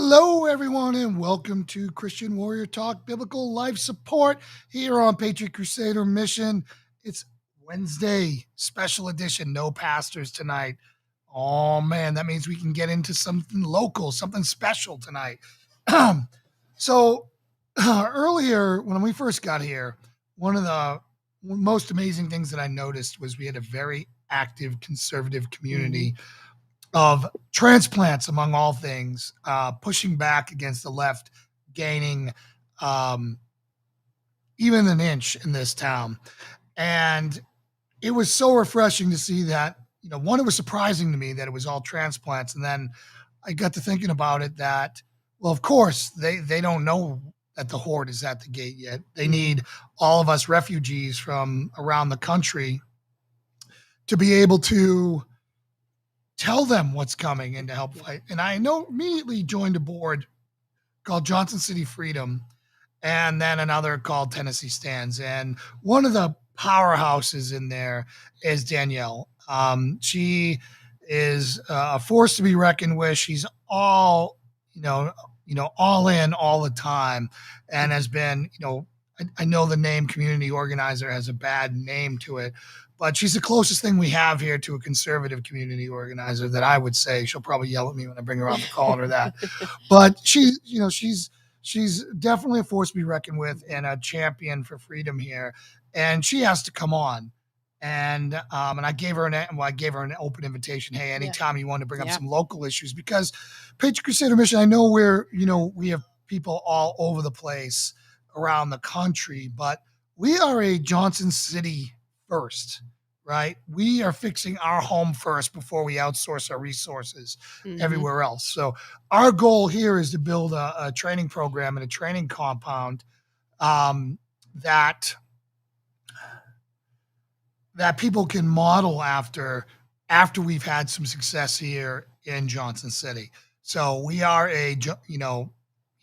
Hello, everyone, and welcome to Christian Warrior Talk Biblical Life Support here on Patriot Crusader Mission. It's Wednesday, special edition, no pastors tonight. Oh, man, that means we can get into something local, something special tonight. Earlier, when we first got here, one of the most amazing things that I noticed was we had a very active conservative community of transplants, among all things, pushing back against the left, gaining even an inch in this town. And it was so refreshing to see that, one, it was surprising to me that it was all transplants. And then I got to thinking about it that, well, of course, they don't know that the horde is at the gate yet. They need all of us refugees from around the country to be able to tell them what's coming and to help fight. And I immediately joined a board called Johnson City Freedom and then another called Tennessee Stands. And one of the powerhouses in there is Danielle. She is a force to be reckoned with. She's all all in all the time and has been, I know the name community organizer has a bad name to it, but she's the closest thing we have here to a conservative community organizer that I would say. She'll probably yell at me when I bring her on the call or that. But she's definitely a force to be reckoned with and a champion for freedom here. And she has to come on. And I gave her an open invitation. Hey, anytime you want to bring up some local issues, because Patriot Crusader Mission, I know we have people all over the place around the country, but we are a Johnson City first, right? We are fixing our home first before we outsource our resources everywhere else. So our goal here is to build a training program and a training compound that people can model after we've had some success here in Johnson City. So we are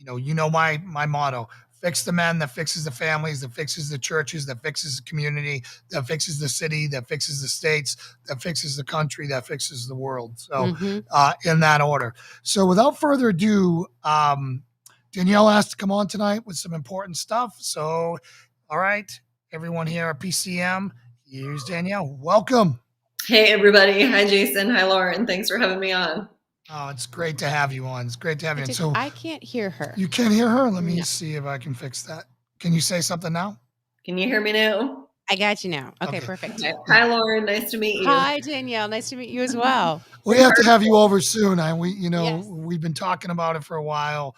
my motto: fix the men, that fixes the families, that fixes the churches, that fixes the community, that fixes the city, that fixes the states, that fixes the country, that fixes the world. So in that order. So without further ado, Danielle asked to come on tonight with some important stuff. So, all right, everyone here at PCM, here's Danielle. Welcome. Hey, everybody. Hi, Jason. Hi, Lauren. Thanks for having me on. Oh, it's great to have you on. It's great to have you on. So I can't hear her. You can't hear her? Let me see if I can fix that. Can you say something now? Can you hear me now? I got you now. Okay. Perfect. Okay. Hi, Lauren. Nice to meet you. Hi, Danielle. Nice to meet you as well. We have to have you over soon. We've been talking about it for a while.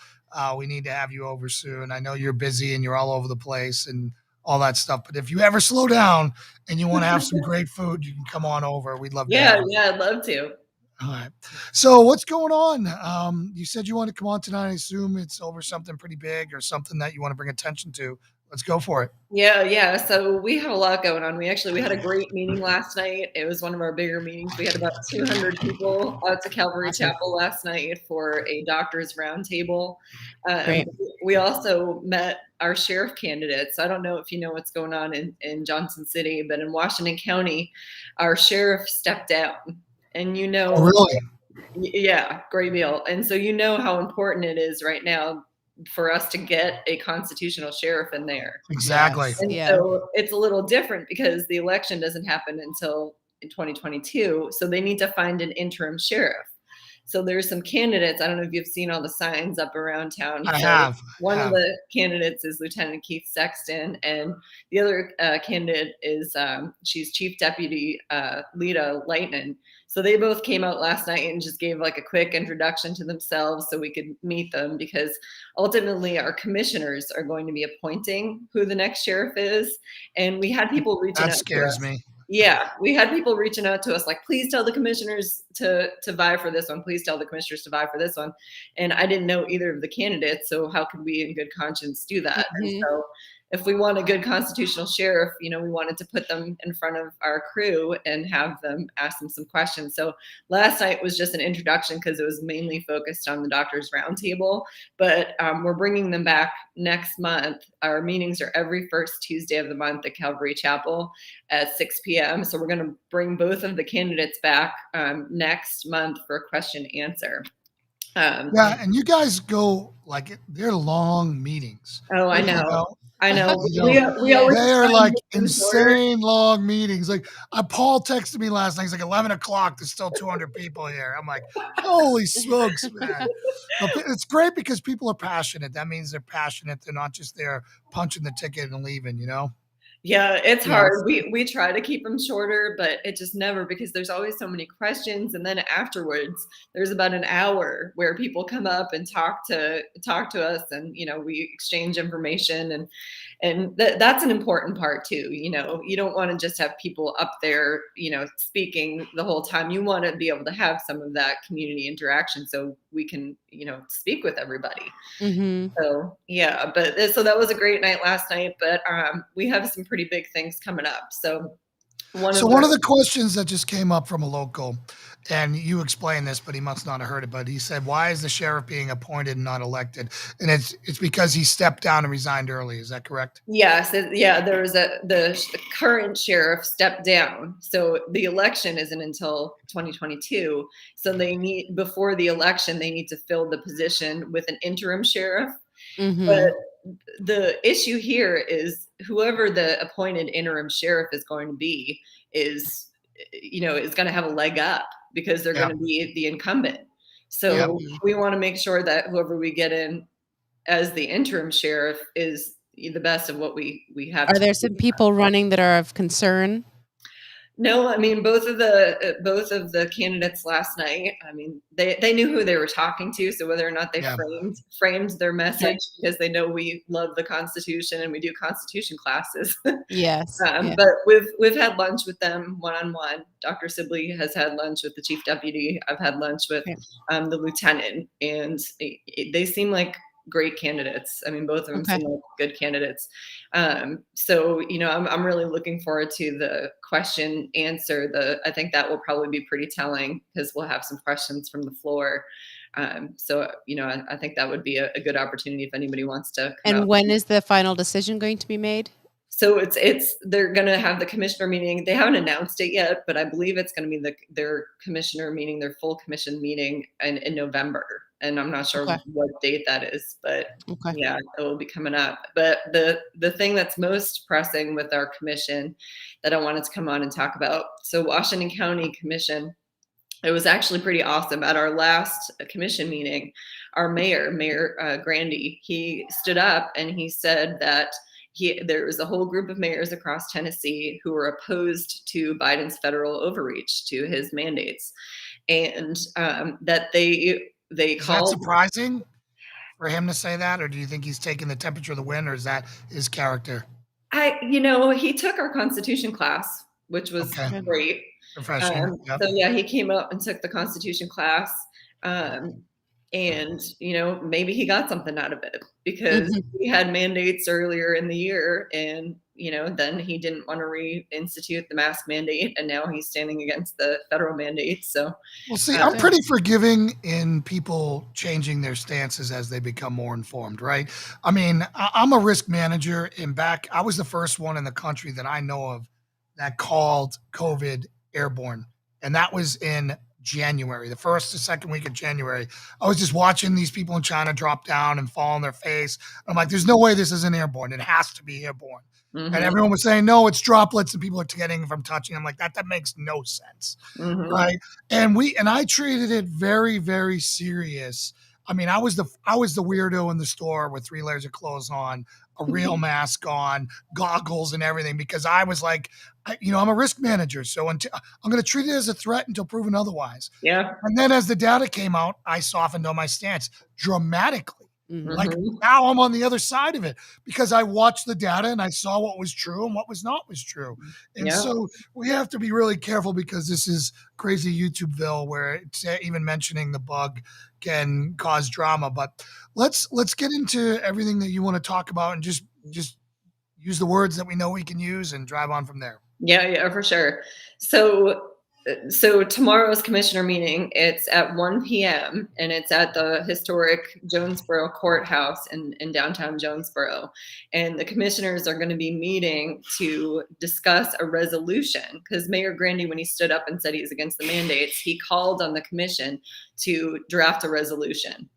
We need to have you over soon. I know you're busy and you're all over the place and all that stuff. But if you ever slow down and you want to have some great food, you can come on over. We'd love to have you. Yeah, I'd love to. All right. So what's going on? You said you want to come on tonight. I assume it's over something pretty big or something that you want to bring attention to. Let's go for it. Yeah. So we have a lot going on. We had a great meeting last night. It was one of our bigger meetings. We had about 200 people out to Calvary Chapel last night for a doctor's roundtable. We also met our sheriff candidates. I don't know if you know what's going on in Johnson City, but in Washington County, our sheriff stepped down. And oh, really? Yeah, great deal. And so how important it is right now for us to get a constitutional sheriff in there. Exactly. And so it's a little different because the election doesn't happen until in 2022. So they need to find an interim sheriff. So there's some candidates. I don't know if you've seen all the signs up around town. I have. One of the candidates is Lieutenant Keith Sexton, and the other candidate is she's Chief Deputy Lita Lightnin. So they both came out last night and just gave like a quick introduction to themselves so we could meet them, because ultimately our commissioners are going to be appointing who the next sheriff is. And we had people reaching out to us. That scares me. Yeah, we had people reaching out to us like, please tell the commissioners to vie for this one. Please tell the commissioners to vie for this one. And I didn't know either of the candidates, so how could we in good conscience do that? And so if we want a good constitutional sheriff, we wanted to put them in front of our crew and have them ask them some questions. So last night was just an introduction because it was mainly focused on the doctor's roundtable, but we're bringing them back next month. Our meetings are every first Tuesday of the month at Calvary Chapel at 6 p.m. So we're going to bring both of the candidates back next month for a question and answer. Yeah, and you guys go like they're long meetings. Oh, I You know. know, I know. you know, We always Yes. they are try and like make them shorter. insane long meetings. Like Paul texted me last night. He's like 11 o'clock. There's still 200 people here. I'm like, holy smokes, man! But it's great because people are passionate. That means they're passionate. They're not just there punching the ticket and leaving. You know. Yeah, it's Yeah. hard. We try to keep them shorter, but it just never, because there's always so many questions, and then afterwards there's about an hour where people come up and talk to us, and we exchange information, and that's an important part too. You don't want to just have people up there speaking the whole time. You want to be able to have some of that community interaction so we can speak with everybody. Hmm. So yeah, but so that was a great night last night. But we have some pretty big things coming up. So one So of one our of the questions that just came up from a local, and you explained this, but he must not have heard it. But he said, "Why is the sheriff being appointed and not elected?" And it's because he stepped down and resigned early. Is that correct? yes, yeah, there was the current sheriff stepped down, so the election isn't until 2022. So before the election they need to fill the position with an interim sheriff. But Hmm. the issue here is whoever the appointed interim sheriff is going to be is going to have a leg up because they're Yeah. going to be the incumbent. Yep. So we want to make sure that whoever we get in as the interim sheriff is the best of what we have Are to there do. some people running that are of concern? No, I mean both of the candidates last night. I mean they knew who they were talking to, so whether or not they Yeah. framed their Okay. message, because they know we love the Constitution and we do Constitution classes. Yes. Yeah. But we've had lunch with them one on one. Dr. Sibley has had lunch with the chief deputy. I've had lunch with Okay. the lieutenant, and they seem like great candidates. I mean, both of them Okay. seem like good candidates. So I'm really looking forward to the question answer. I think that will probably be pretty telling because we'll have some questions from the floor. So I think that would be a good opportunity if anybody wants to come And out. when is the final decision going to be made? So they're going to have the commissioner meeting. They haven't announced it yet, but I believe it's going to be their commissioner meeting, their full commission meeting in November. And I'm not sure Okay. what date that is, but Okay. yeah, it will be coming up. But the thing that's most pressing with our commission that I wanted to come on and talk about. So Washington County Commission, it was actually pretty awesome. At our last commission meeting, our Mayor Grandy, he stood up and he said that there was a whole group of mayors across Tennessee who were opposed to Biden's federal overreach to his mandates, and that they Is that called. surprising for him to say that, or do you think he's taking the temperature of the wind, or is that his character? He took our Constitution class, which was Okay. Good. great. Refreshing. Yep. So yeah, he came up and took the Constitution class. And maybe he got something out of it because Mhm. we had mandates earlier in the year, and then he didn't want to reinstitute the mask mandate, and now he's standing against the federal mandate. So Well, see, uh, I'm pretty forgiving in people changing their stances as they become more informed, right? I mean, I'm a risk manager, and I was the first one in the country that I know of that called COVID airborne, and that was in January, the first or second week of January. I was just watching these people in China drop down and fall on their face. I'm like, there's no way this isn't airborne. It has to be airborne. And mhm, everyone was saying, no, it's droplets and people are getting from touching. I'm like, that makes no sense. mhm. Right. And I treated it very, very serious. I mean, I was the weirdo in the store with 3 layers of clothes on, a real mask on, goggles and everything, because I was like, I'm a risk manager. So until I'm going to treat it as a threat until proven otherwise. Yeah. And then as the data came out, I softened on my stance dramatically. Mhm. Like Mhm. now I'm on the other side of it because I watched the data and I saw what was true and what was not was true. And Yeah. so we have to be really careful because this is crazy YouTubeville where it's even mentioning the bug can cause drama. But let's get into everything that you want to talk about and just use the words that we know we can use and drive on from there. Yeah, yeah, for sure. So So tomorrow's commissioner meeting, it's at 1 p.m. and it's at the historic Jonesboro Courthouse in downtown Jonesboro. And the commissioners are going to be meeting to discuss a resolution because Mayor Grandy, when he stood up and said he's against the mandates, he called on the commission to draft a resolution.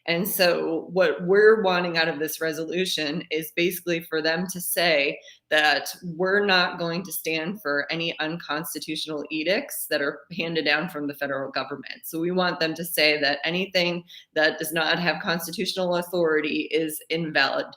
And so what we're wanting out of this resolution is basically for them to say that we're not going to stand for any unconstitutional edicts that are handed down from the federal government. So we want them to say that anything that does not have constitutional authority is invalidated.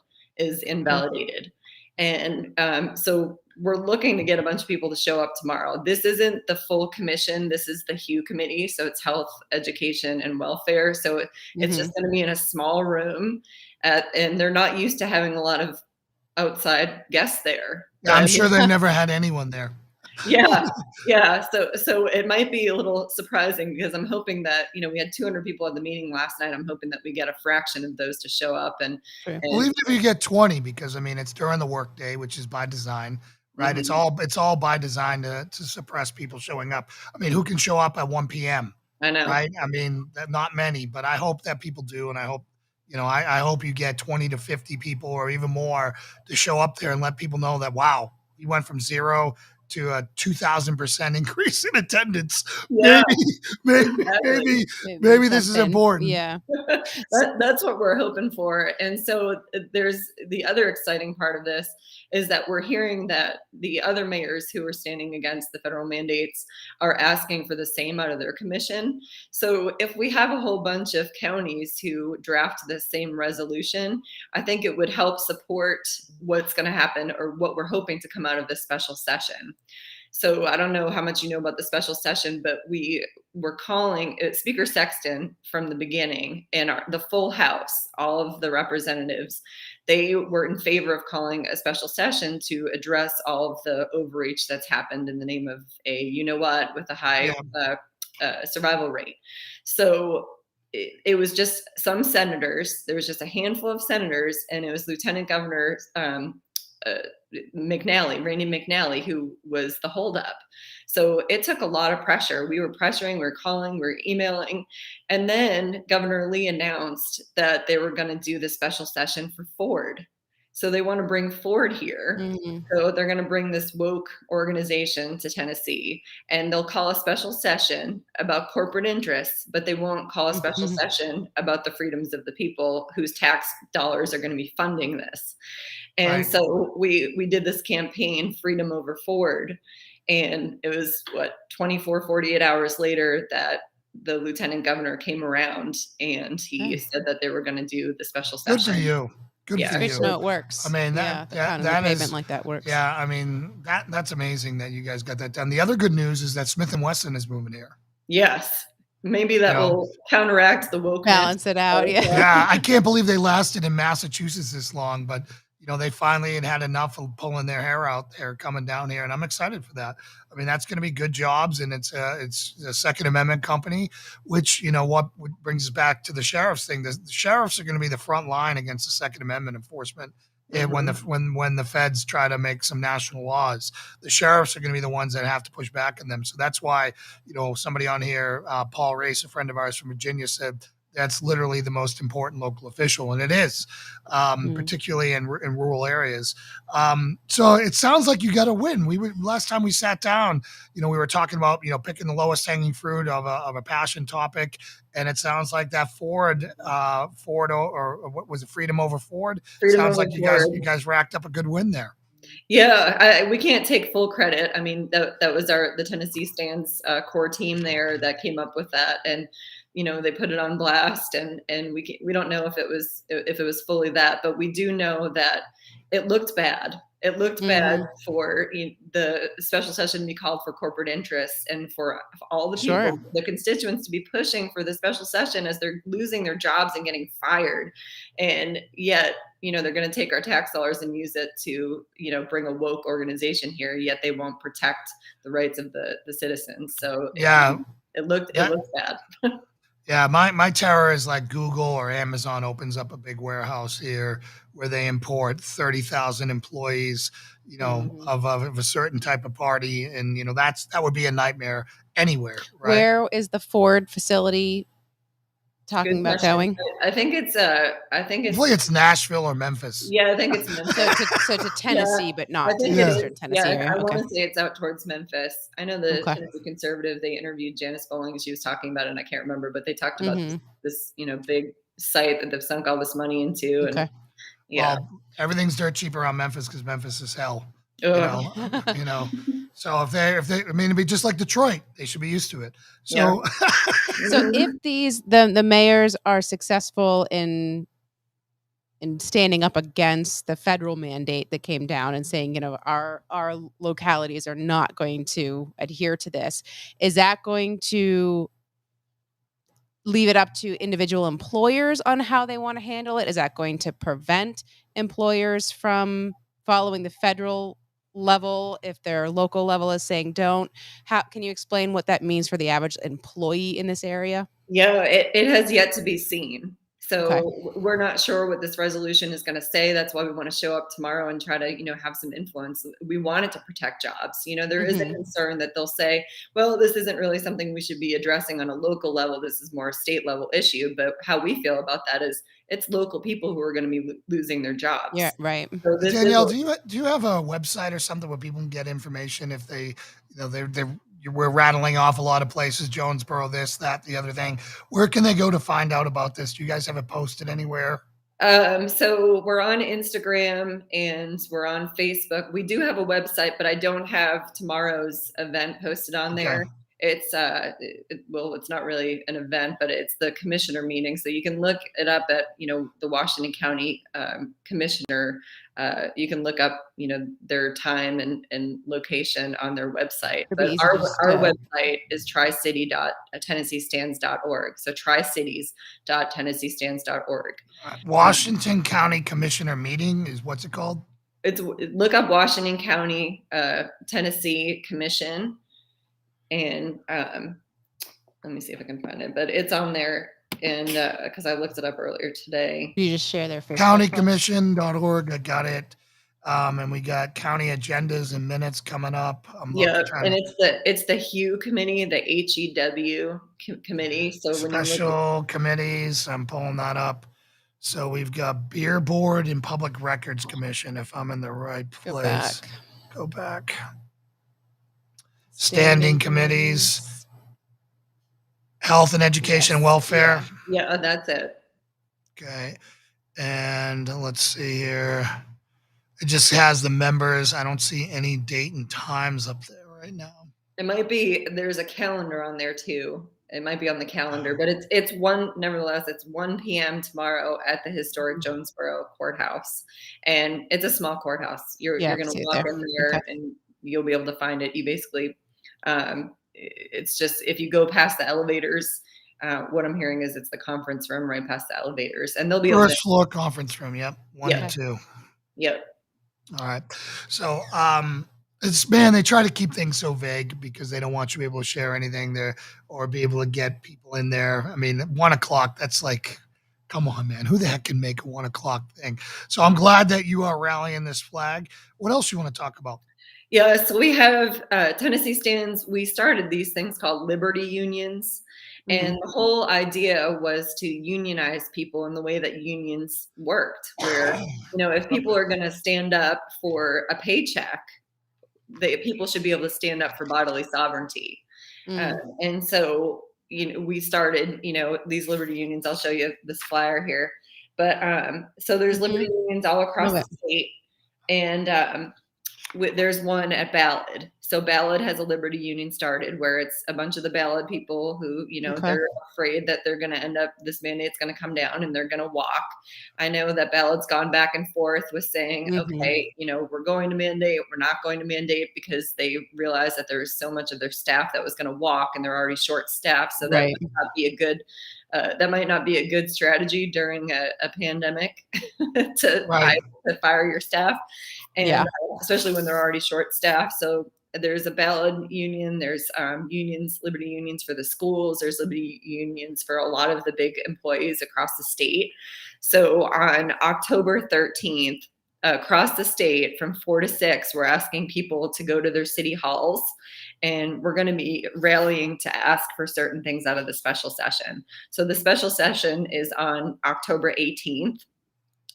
And so we're looking to get a bunch of people to show up tomorrow. This isn't the full commission. This is the HUE committee. So it's health, education, and welfare. So it's just going to be in a small room. And they're not used to having a lot of outside guests there. Yeah, I'm sure they've never had anyone there. Yeah. So it might be a little surprising because I'm hoping that, we had 200 people at the meeting last night. I'm hoping that we get a fraction of those to show up. And well, even if you get 20, because it's during the workday, which is by design, right? Mm-hmm. It's all by design to suppress people showing up. Who can show up at 1 p.m.? I know, right? Not many, but I hope that people do, and I hope. I hope you get 20 to 50 people or even more to show up there and let people know that, wow, you went from 0 to a 2,000% increase in attendance. Yeah. Maybe this is important. Yeah. That's what we're hoping for. And so there's the other exciting part of this is that we're hearing that the other mayors who are standing against the federal mandates are asking for the same out of their commission. So if we have a whole bunch of counties who draft the same resolution, I think it would help support what's going to happen or what we're hoping to come out of this special session. So I don't know how much you know about the special session, but we were calling Speaker Sexton from the beginning and the full House, all of the representatives, they were in favor of calling a special session to address all of the overreach that's happened in the name of with a high survival rate. So it was just some senators. There was just a handful of senators, and it was Lieutenant Governor Randy McNally, who was the holdup. So it took a lot of pressure. We were pressuring, we were calling, we were emailing. And then Governor Lee announced that they were going to do the special session for Ford. So they want to bring Ford here. Mm-hmm. So they're going to bring this woke organization to Tennessee, and they'll call a special session about corporate interests, but they won't call a special session about the freedoms of the people whose tax dollars are going to be funding this. And so we did this campaign, Freedom Over Ford. And it was 48 hours later that the lieutenant governor came around and he said that they were going to do the special session. Good for you. Good for you. No, it works. That is like that works. Yeah. That's amazing that you guys got that done. The other good news is that Smith & Wesson is moving here. Yes. Maybe that will counteract the wokeness. Balance it out. Yeah. I can't believe they lasted in Massachusetts this long, but they finally had enough of pulling their hair out there coming down here. And I'm excited for that. That's going to be good jobs. And it's a Second Amendment company, which, what brings us back to the sheriff's thing. The sheriffs are going to be the front line against the Second Amendment enforcement. Mm-hmm. When the feds try to make some national laws, the sheriffs are going to be the ones that have to push back on them. So that's why, somebody on here, Paul Race, a friend of ours from Virginia, said, that's literally the most important local official, and it is, particularly in rural areas. So it sounds like you got to win. Last time we sat down, we were talking about picking the lowest hanging fruit of a passion topic, and it sounds like that Ford or what was it, Freedom Over Ford? Sounds like you guys racked up a good win there. Yeah, we can't take full credit. That was the Tennessee Stands core team there that came up with that, and they put it on blast, and we don't know if it was fully that, but we do know that it looked bad. It looked bad for the special session to be called for corporate interests and for all the people, the constituents, to be pushing for the special session as they're losing their jobs and getting fired. And yet, they're going to take our tax dollars and use it to, bring a woke organization here, yet they won't protect the rights of the citizens. So it looked bad. Yeah, my terror is like Google or Amazon opens up a big warehouse here where they import 30,000 employees, of a certain type of party, and that would be a nightmare anywhere, right? Where is the Ford facility talking Good about question. going? I think it's Hopefully it's Nashville or Memphis. yeah, I think it's Memphis. So to Tennessee, but I not to think the it Eastern is. Tennessee Yeah, area. I want Okay. to say it's out towards Memphis. I know the Okay. Tennessee Conservative, they interviewed Janice Bowling and she was talking about it, and I can't remember, but they talked about Mm-hmm. this big site that they've sunk all this money into. And Okay. yeah. Well, everything's dirt cheap around Memphis because Memphis is hell. Ugh. So if they, I mean, it'd be just like Detroit. They should be used to it. Yeah. So So if the mayors are successful in standing up against the federal mandate that came down and saying, our localities are not going to adhere to this, is that going to leave it up to individual employers on how they want to handle it? Is that going to prevent employers from following the federal level if their local level is saying don't? How can you explain what that means for the average employee in this area? Yeah, it has yet to be seen. Okay. So we're not sure what this resolution is going to say. That's why we want to show up tomorrow and try to, have some influence. We want it to protect jobs. There is a Mhm. concern that they'll say, well, this isn't really something we should be addressing on a local level. This is more a state level issue. But how we feel about that is it's local people who are going to be losing their jobs. Yeah, right. So this Danielle, is do you have a website or something where people can get information if they, we're rattling off a lot of places, Jonesboro, this, that, the other thing. Where can they go to find out about this? Do you guys have it posted anywhere? So we're on Instagram and we're on Facebook. We do have a website, but I don't have tomorrow's event posted on there. It's it's not really an event, but it's the commissioner meeting. So you can look it up at, the Washington County commissioner. You can look up, their time and location on their website. It'd be But easy our just our to- website is tricity.tennesseestands.org. So tricities.tennesseestands.org. Washington County Commissioner Meeting is what's it called? Look up Washington County Tennessee Commission, and let me see if I can find it, but it's on there, and because I looked it up earlier today. You just share their Facebook Countycommission.org. I got it. And we got county agendas and minutes coming up. It's the HEW committee, the HEW committee. So special committees, I'm pulling that up. So we've got Beer Board and Public Records Commission, if I'm in the right place. Go back. Standing committees. Health and Education and Welfare. Yeah, that's it. Okay. And let's see here. It just has the members. I don't see any date and times up there right now. It might be, there's a calendar on there too. It might be on the calendar, but it's 1 p.m. tomorrow at the historic Jonesboro courthouse. And it's a small courthouse. You're going to walk in there and you'll be able to find it. You basically, it's just, if you go past the elevators, what I'm hearing is it's the conference room right past the elevators, and they'll be first floor conference room. Yep. 1 and 2. Yep. All right. So, they try to keep things so vague because they don't want you to be able to share anything there or be able to get people in there. I mean, 1 o'clock, that's like, come on, man, who the heck can make a 1 o'clock thing? So I'm glad that you are rallying this flag. What else you want to talk about? Yeah. So we have Tennessee Stands. We started these things called Liberty Unions. And the whole idea was to unionize people in the way that unions worked, where, if people are going to stand up for a paycheck, people should be able to stand up for bodily sovereignty. And so, we started, these Liberty Unions. I'll show you this flyer here. But so there's Liberty Unions all across the state. And there's one at Ballad. So Ballad has a Liberty Union started where it's a bunch of the Ballad people who, they're afraid that they're going to end up, this mandate's going to come down and they're going to walk. I know that Ballad's gone back and forth with saying, okay, we're going to mandate, we're not going to mandate, because they realized that there was so much of their staff that was going to walk and they're already short staffed. So that might not be a good, strategy during a pandemic to fire your staff. And especially when they're already short staffed. So there's a Ballad union, there's Liberty Unions for the schools, there's Liberty Unions for a lot of the big employees across the state. So on October 13th, across the state from 4 to 6, we're asking people to go to their city halls, and we're going to be rallying to ask for certain things out of the special session. So the special session is on October 18th.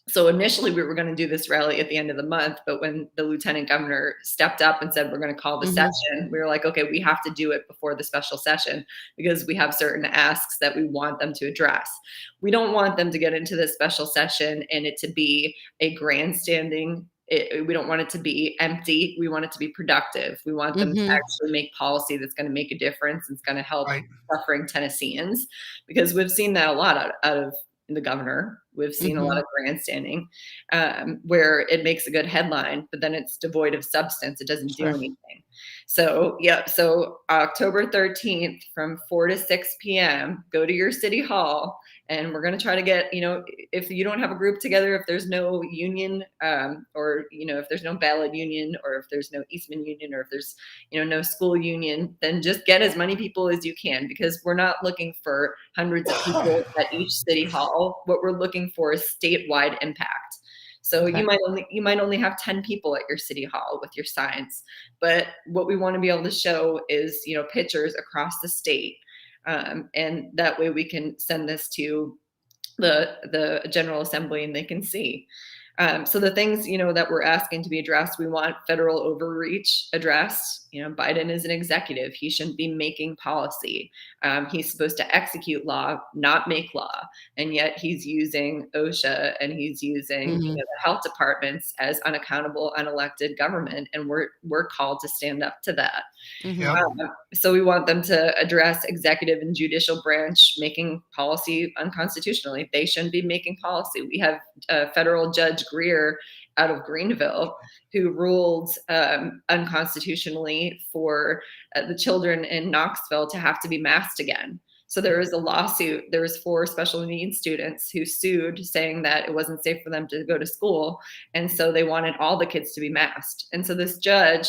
So initially we were going to do this rally at the end of the month, but when the lieutenant governor stepped up and said we're going to call the session, we were like, okay, we have to do it before the special session because we have certain asks that we want them to address. We don't want them to get into this special session and it to be a grandstanding. We don't want it to be empty. We want it to be productive. We want them to actually make policy that's going to make a difference. It's going to help suffering Tennesseans, because we've seen that a lot out of the governor. We've seen a lot of grandstanding where it makes a good headline, but then it's devoid of substance. It doesn't do anything. So, so October 13th from 4 to 6 p.m., go to your city hall, and we're going to try to get, if you don't have a group together, if there's no union or, if there's no valid union, or if there's no Eastman union, or if there's, no school union, then just get as many people as you can, because we're not looking for hundreds of people at each city hall. What we're looking for is statewide impact. So you might only have 10 people at your city hall with your signs, but what we want to be able to show is, pictures across the state. And that way we can send this to the General Assembly and they can see. So the things, that we're asking to be addressed, we want federal overreach addressed. Biden is an executive. He shouldn't be making policy. He's supposed to execute law, not make law. And yet he's using OSHA and he's using the health departments as unaccountable, unelected government. And we're called to stand up to that. So we want them to address executive and judicial branch making policy unconstitutionally. They shouldn't be making policy. We have federal Judge Greer out of Greenville who ruled unconstitutionally for the children in Knoxville to have to be masked again. So there was a lawsuit. There was 4 special needs students who sued, saying that it wasn't safe for them to go to school. And so they wanted all the kids to be masked. And so this judge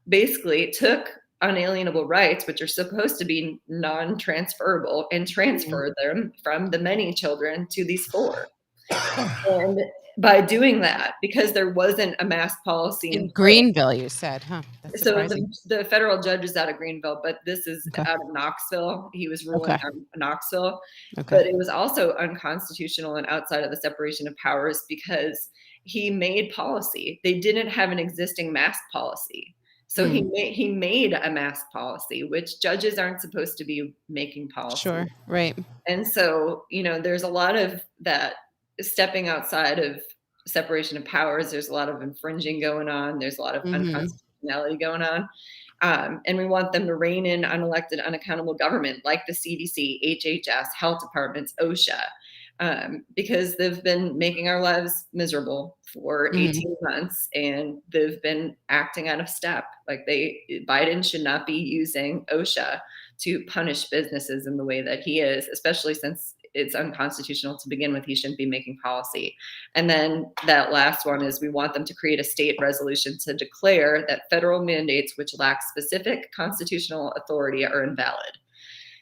basically took unalienable rights, which are supposed to be non-transferable, and transferred them from the many children to these 4. And by doing that, because there wasn't a mask policy in Greenville, you said, huh? That's surprising. So the federal judge is out of Greenville, but this is out of Knoxville. He was ruling on Knoxville, but it was also unconstitutional and outside of the separation of powers because he made policy. They didn't have an existing mask policy. So he made a mask policy, which judges aren't supposed to be making policy. Sure, right. And so, there's a lot of that stepping outside of separation of powers. There's a lot of infringing going on. There's a lot of unconstitutionality going on. And we want them to rein in unelected, unaccountable government like the CDC, HHS, health departments, OSHA, because they've been making our lives miserable for 18 months and they've been acting out of step. Like Biden should not be using OSHA to punish businesses in the way that he is, especially since it's unconstitutional to begin with. He shouldn't be making policy. And then that last one is we want them to create a state resolution to declare that federal mandates which lack specific constitutional authority are invalid.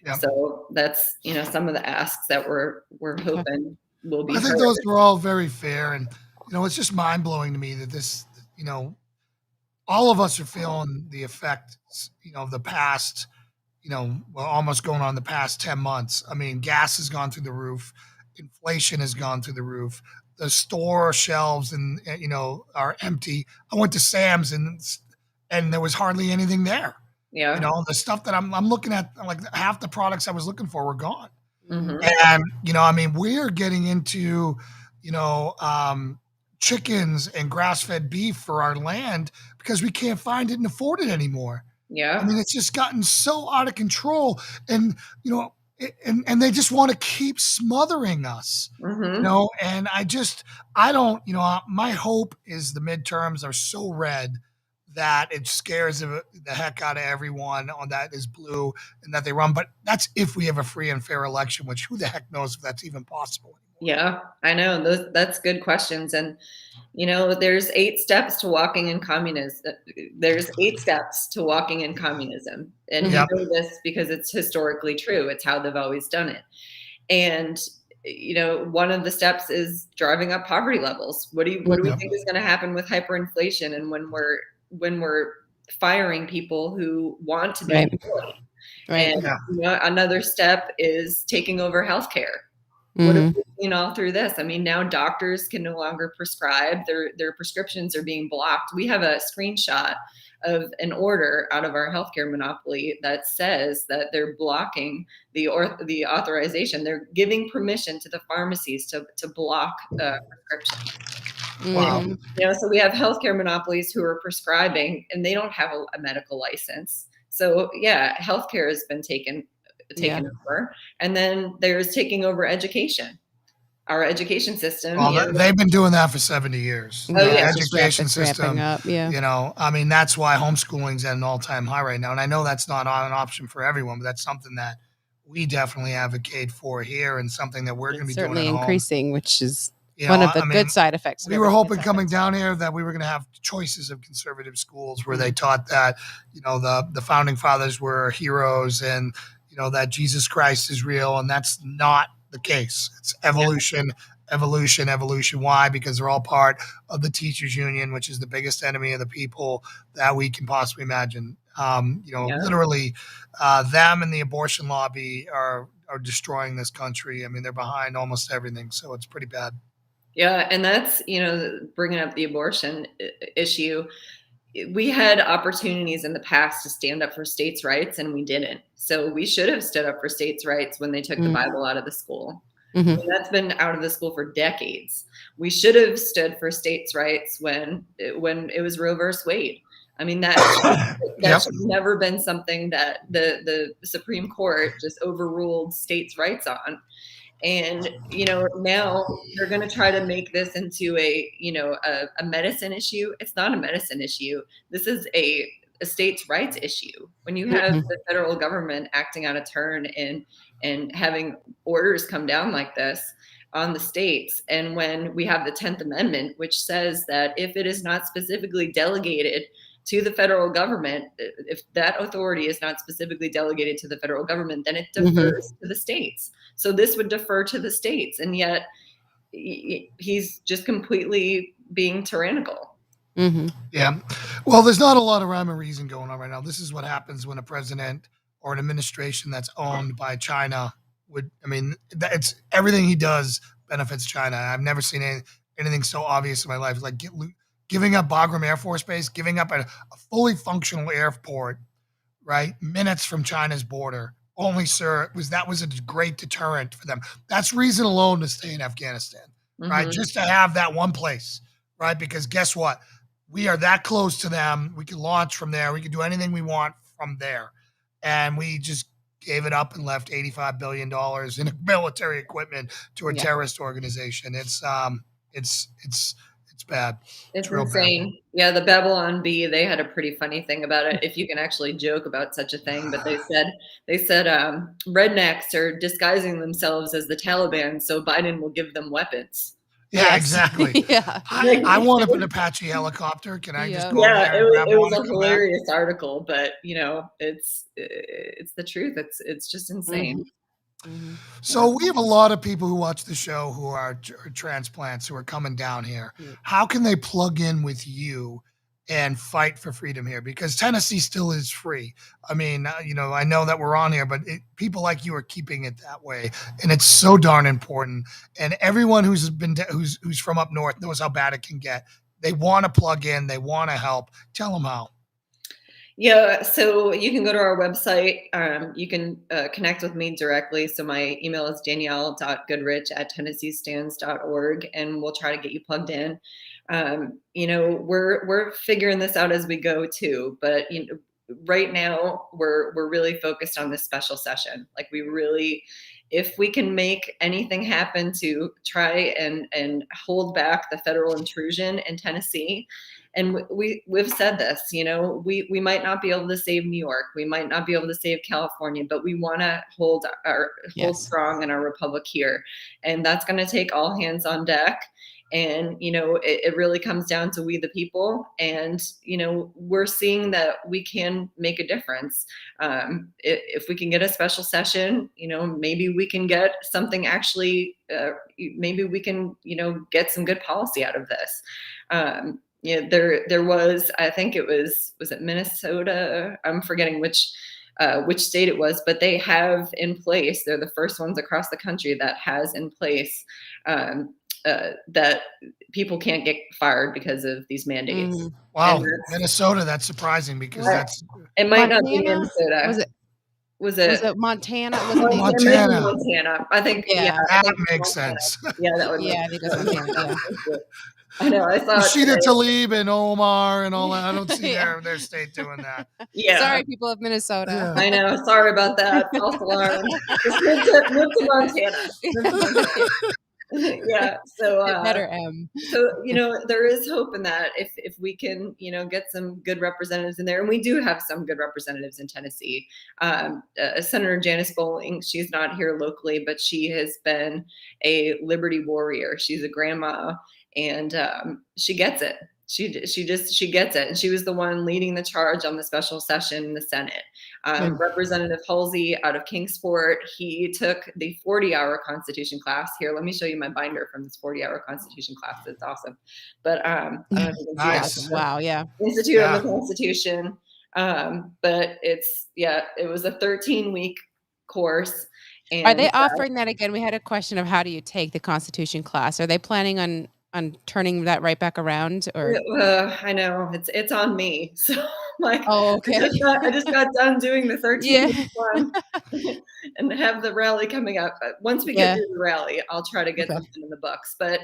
Yep. So that's, some of the asks that we're hoping will be. I think those were all very fair. And, it's just mind blowing to me that this, all of us are feeling the effects, of the past, almost going on the past 10 months. I mean, gas has gone through the roof. Inflation has gone through the roof. The store shelves and are empty. I went to Sam's and there was hardly anything there. Yeah. The stuff that I'm looking at, like half the products I was looking for were gone. And, we're getting into, chickens and grass-fed beef for our land because we can't find it and afford it anymore. Yeah. It's just gotten so out of control and, and they just want to keep smothering us, and I don't, my hope is the midterms are so red that it scares the heck out of everyone on that is blue and that they run. But that's if we have a free and fair election, which who the heck knows if that's even possible anymore. Yeah, I know. That's good questions. And, there's 8 steps to walking in communism. There's 8 steps to walking in communism. And you know this because it's historically true. It's how they've always done it. And one of the steps is driving up poverty levels. What do we Yep. think is going to happen with hyperinflation and when we're firing people who want to be Right. employed? Right. And Yeah. another step is taking over healthcare. What have we seen all through this? I mean, now doctors can no longer prescribe. Their prescriptions are being blocked. We have a screenshot of an order out of our healthcare monopoly that says that they're blocking the authorization. They're giving permission to the pharmacies to block prescriptions. Wow. And, so we have healthcare monopolies who are prescribing, and they don't have a medical license. So yeah, healthcare has been taken over, and then there's taking over education. Our education system. Well, they've been doing that for 70 years. Oh, The yeah. education system, up. Yeah. I mean, that's why homeschooling's at an all-time high right now. And I know that's not an option for everyone, but that's something that we definitely advocate for here and something that we're going to be certainly doing at increasing, which is home. one of the good side effects. We were hoping coming down here that we were going to have choices of conservative schools where they taught that, the founding fathers were heroes and, that Jesus Christ is real. And that's not the case. It's evolution, evolution, evolution. Why? Because they're all part of the teachers union, which is the biggest enemy of the people that we can possibly imagine. Literally, them and the abortion lobby are destroying this country. I mean, they're behind almost everything. So it's pretty bad. Yeah. And that's, bringing up the abortion issue. We had opportunities in the past to stand up for states' rights, and we didn't. So we should have stood up for states' rights when they took the Bible out of the school. And that's been out of the school for decades. We should have stood for states' rights when it was Roe versus Wade. I mean, that should never been something that the Supreme Court just overruled states' rights on. And, now they're going to try to make this into a medicine issue. It's not a medicine issue. This is a states' rights issue. When you have the federal government acting out of turn and having orders come down like this on the states, and when we have the 10th Amendment, which says that if it is not specifically delegated to the federal government, if that authority is not specifically delegated to the federal government, then it defers to the states. So this would defer to the states, and yet he's just completely being tyrannical. Yeah. Well, there's not a lot of rhyme and reason going on right now. This is what happens when a president or an administration that's owned by China it's everything he does benefits China. I've never seen anything so obvious in my life. Like giving up Bagram Air Force Base, giving up a fully functional airport, right? Minutes from China's border. Only, sir, that was a great deterrent for them. That's reason alone to stay in Afghanistan, right? Just to have that one place, right? Because guess what? We are that close to them. We can launch from there. We can do anything we want from there. And we just gave it up and left $85 billion in military equipment to a terrorist organization. It's bad. It's insane. Bad. Yeah, the Babylon Bee, they had a pretty funny thing about it, if you can actually joke about such a thing. But they said rednecks are disguising themselves as the Taliban, so Biden will give them weapons. Yeah, exactly. Yeah. I want an Apache helicopter. Can I just go there? It was a hilarious article, but it's the truth. It's just insane. So we have a lot of people who watch the show who are transplants who are coming down here. How can they plug in with you and fight for freedom here? Because Tennessee still is free. I mean, I know that we're on here, but people like you are keeping it that way, and it's so darn important. And everyone who's from up north knows how bad it can get. They want to plug in. They want to help. Tell them how. Yeah, so you can go to our website. You can connect with me directly. So my email is danielle.goodrich@tennesseestands.org, and we'll try to get you plugged in. We're figuring this out as we go too, but right now we're really focused on this special session. Like if we can make anything happen to try and hold back the federal intrusion in Tennessee. And we've said this, we might not be able to save New York. We might not be able to save California, but we want to hold strong in our republic here. And that's going to take all hands on deck. And, it really comes down to we the people. And, we're seeing that we can make a difference. If we can get a special session, maybe we can get something actually, maybe we can, get some good policy out of this. There was, I think was it Minnesota? I'm forgetting which state it was, but they have in place, they're the first ones across the country that has in place that people can't get fired because of these mandates. Mhm. Wow, Minnesota, that's surprising because that's It might not be Montana? Minnesota. Was Was it Montana? Was Oh, it it might be Montana. Montana. I think, Yeah. I that think makes Montana. sense. Yeah, that would Yeah, I think that's Montana, yeah. I know, I saw it Rashida today. Tlaib and Omar and all that. I don't see Yeah. their state doing that. Yeah. Sorry, people of Minnesota. Yeah. I know. Sorry about that. False alarm. Just move to Montana. Move to Montana. Yeah. So, Better M. so there is hope in that if we can get some good representatives in there, and we do have some good representatives in Tennessee. Senator Janice Bowling, she's not here locally, but she has been a liberty warrior. She's a grandma, and she gets it. She gets it, and she was the one leading the charge on the special session in the Senate. Representative Halsey out of Kingsport, he took the 40-hour Constitution class. Here, let me show you my binder from this 40-hour Constitution class. It's awesome. But I don't know if you can see that. Nice. Wow, yeah. Institute of the Constitution. But it was a 13-week course. And Are they offering that again? We had a question of how do you take the Constitution class? Are they planning on turning that right back around, or I know it's on me. So like, oh, okay. I just got done doing the 13 Yeah. one and have the rally coming up. Once we get through the rally, I'll try to get something in the books. But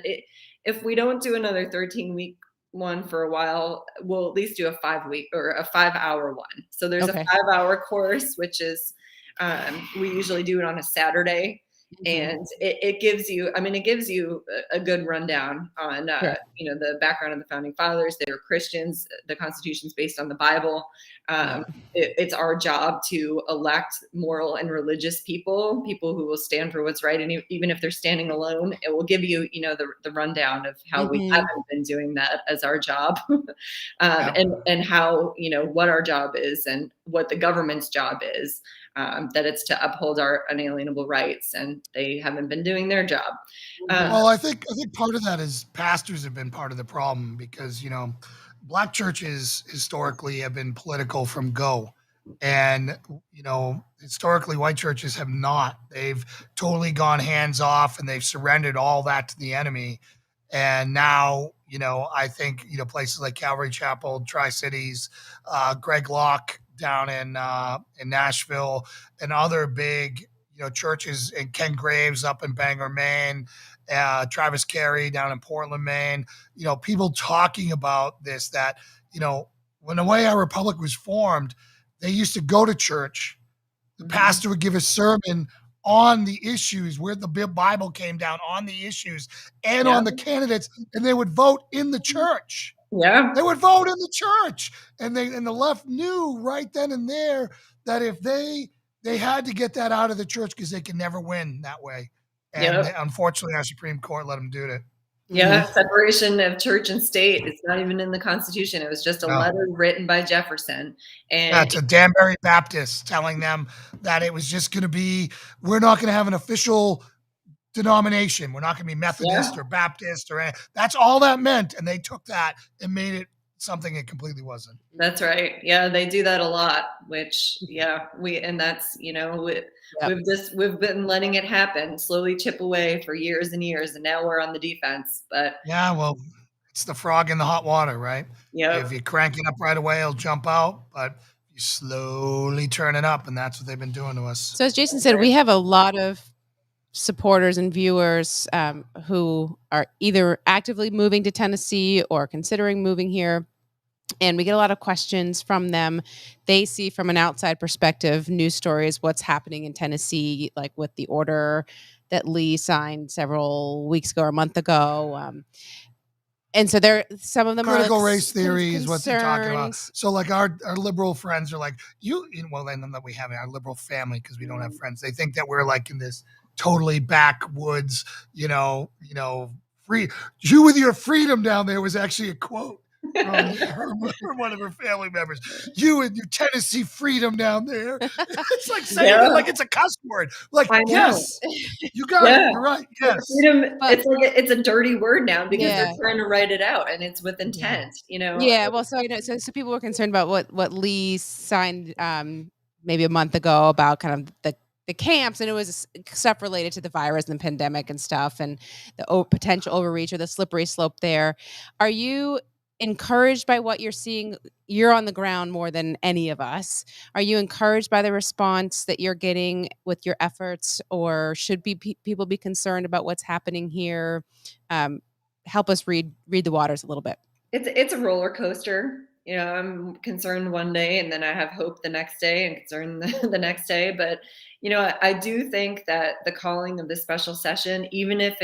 if we don't do another 13-week one for a while, we'll at least do a 5-week or a 5-hour one. So there's a 5-hour course, which is we usually do it on a Saturday. And it gives you a good rundown on the background of the founding fathers. They were Christians. The Constitution's based on the Bible. It's our job to elect moral and religious people who will stand for what's right. And even if they're standing alone, it will give you the rundown of how we haven't been doing that as our job, and how what our job is and what the government's job is. That it's to uphold our unalienable rights, and they haven't been doing their job. Well, I think part of that is pastors have been part of the problem because Black churches historically have been political from go, and historically white churches have not. They've totally gone hands off and they've surrendered all that to the enemy. And now, I think places like Calvary Chapel, Tri-Cities, Greg Locke down in Nashville, and other big churches, and Ken Graves up in Bangor, Maine, Travis Carey down in Portland, Maine. People talking about this, that when the way our republic was formed, they used to go to church. The pastor would give a sermon on the issues where the Bible came down, on the issues and on the candidates, and they would vote in the church. Yeah, they would vote in the church, and the left knew right then and there that if they had to get that out of the church because they could never win that way. And unfortunately, our Supreme Court let them do it. Yeah, separation of church and state. It's not even in the Constitution. It was just a letter written by Jefferson. And it's a Danbury Baptist telling them that it was just going to be, we're not going to have an official denomination. We're not going to be Methodist or Baptist or anything. That's all that meant. And they took that and made it something it completely wasn't. That's right. Yeah, they do that a lot, which that's, we've been letting it happen, slowly chip away for years and years, and now we're on the defense. But well, it's the frog in the hot water, right? Yeah. If you crank it up right away, it'll jump out, but you slowly turn it up, and that's what they've been doing to us. So as Jason said, we have a lot of supporters and viewers who are either actively moving to Tennessee or considering moving here. And we get a lot of questions from them. They see from an outside perspective, news stories, what's happening in Tennessee, like with the order that Lee signed several weeks ago or a month ago. And so some of them critical are race theory is what they're talking about. So like our liberal friends are like, then that we have our liberal family, because we don't have friends. They think that we're like in this totally backwoods, free. You with your freedom down there was actually a quote from one of her family members. You and your Tennessee freedom down there. It's like saying it like it's a cuss word. Like, I know. yes, you got it. You're right. Yes. Freedom, But- it's like it's a dirty word now because Yeah. they're trying to write it out, and it's with intent. Yeah. Well, so so people were concerned about what Lee signed maybe a month ago about kind of the camps, and it was stuff related to the virus and the pandemic and stuff, and the potential overreach or the slippery slope there. Are you encouraged by what you're seeing? You're on the ground more than any of us. Are you encouraged by the response that you're getting with your efforts, or should people be concerned about what's happening here? Help us read the waters a little bit. It's a roller coaster. I'm concerned one day, and then I have hope the next day, and concerned the next day. But I do think that the calling of this special session, even if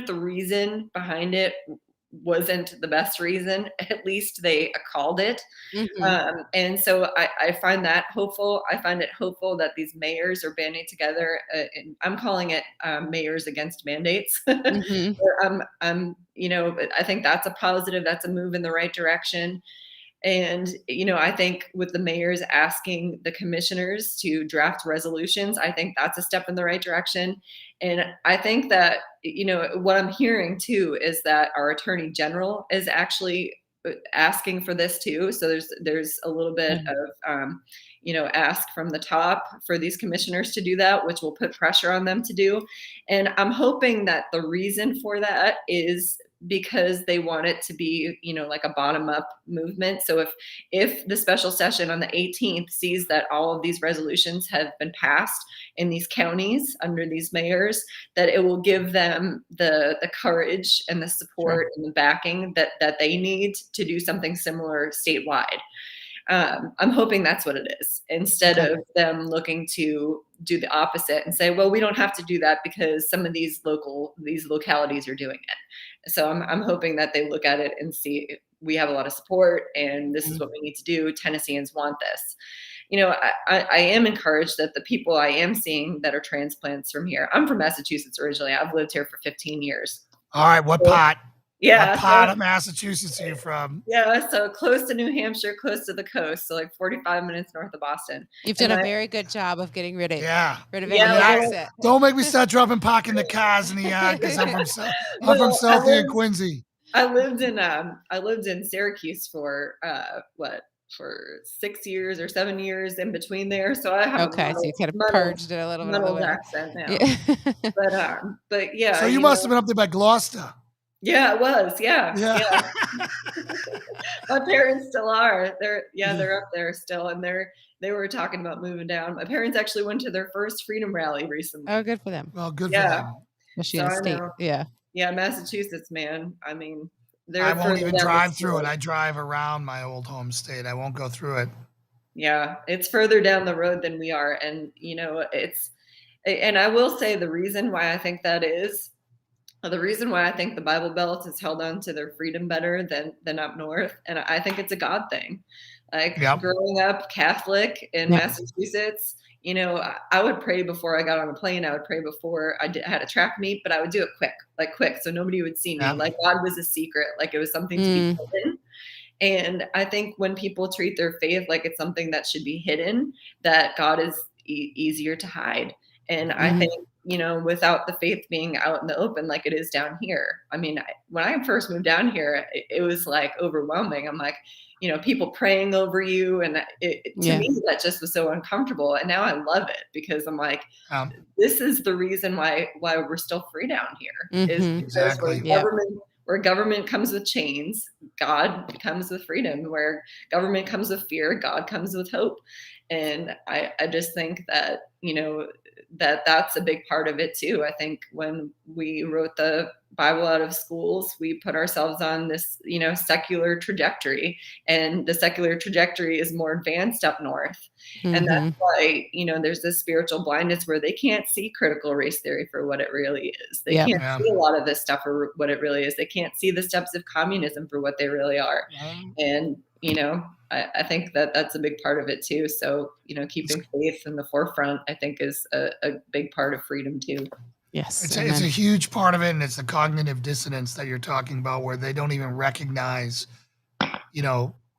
the reason behind it wasn't the best reason, at least they called it. And so I find that hopeful. I find it hopeful that these mayors are banding together. And I'm calling it mayors against mandates. I think that's a positive. That's a move in the right direction. And, I think with the mayors asking the commissioners to draft resolutions, I think that's a step in the right direction. And I think that, what I'm hearing too is that our attorney general is actually asking for this too. So there's a little bit of, ask from the top for these commissioners to do that, which will put pressure on them to do. And I'm hoping that the reason for that is because they want it to be, like a bottom up movement. So if the special session on the 18th sees that all of these resolutions have been passed in these counties under these mayors, that it will give them the courage and the support and the backing that they need to do something similar statewide. I'm hoping that's what it is, instead of them looking to do the opposite and say, well, we don't have to do that because some of these localities are doing it. So I'm hoping that they look at it and see we have a lot of support and this is what we need to do. Tennesseans want this. I am encouraged that the people I am seeing that are transplants from here, I'm from Massachusetts originally. I've lived here for 15 years. All right. What part? Yeah. What part of Massachusetts are you from? Yeah. So close to New Hampshire, close to the coast. So like 45 minutes north of Boston. You've done a very good job of getting rid of any accent. Don't make me start parking the cars in the yard because I'm from Southie and Quincy. I lived in Syracuse for 6 years or 7 years in between there. So I have so you kind of purged it a little bit of the accent now. Yeah. But yeah. So you must have been up there by Gloucester. Yeah, it was. Yeah. My parents still are. They're up there still, and they were talking about moving down. My parents actually went to their first freedom rally recently. Oh, good for them. Well, good for them. Especially in the state. Yeah, Massachusetts, man. I mean, I won't even drive through it. I drive around my old home state. I won't go through it. Yeah, it's further down the road than we are, and and I will say the reason why I think that is. The reason why I think the Bible Belt has held on to their freedom better than up north, and I think it's a God thing. Like growing up Catholic in Massachusetts, I would pray before I got on a plane. I would pray before I had a track meet, but I would do it quick, so nobody would see me. Like God was a secret, like it was something to be hidden. And I think when people treat their faith like it's something that should be hidden, that God is easier to hide. And I think, without the faith being out in the open like it is down here. I mean, when I first moved down here, it was like overwhelming. I'm like, people praying over you. And to me, that just was so uncomfortable. And now I love it because I'm like, this is the reason why we're still free down here. Is because where government comes with chains, God comes with freedom. Where government comes with fear, God comes with hope. And I just think that, that's a big part of it too. I think when we wrote the Bible out of schools, we put ourselves on this, secular trajectory, and the secular trajectory is more advanced up north. And that's why, there's this spiritual blindness where they can't see critical race theory for what it really is. They can't see a lot of this stuff for what it really is. They can't see the steps of communism for what they really are. And, I think that that's a big part of it too. So, keeping faith in the forefront, I think is a big part of freedom too. Yes. It's Amen. a huge part of it, and it's the cognitive dissonance that you're talking about, where they don't even recognize,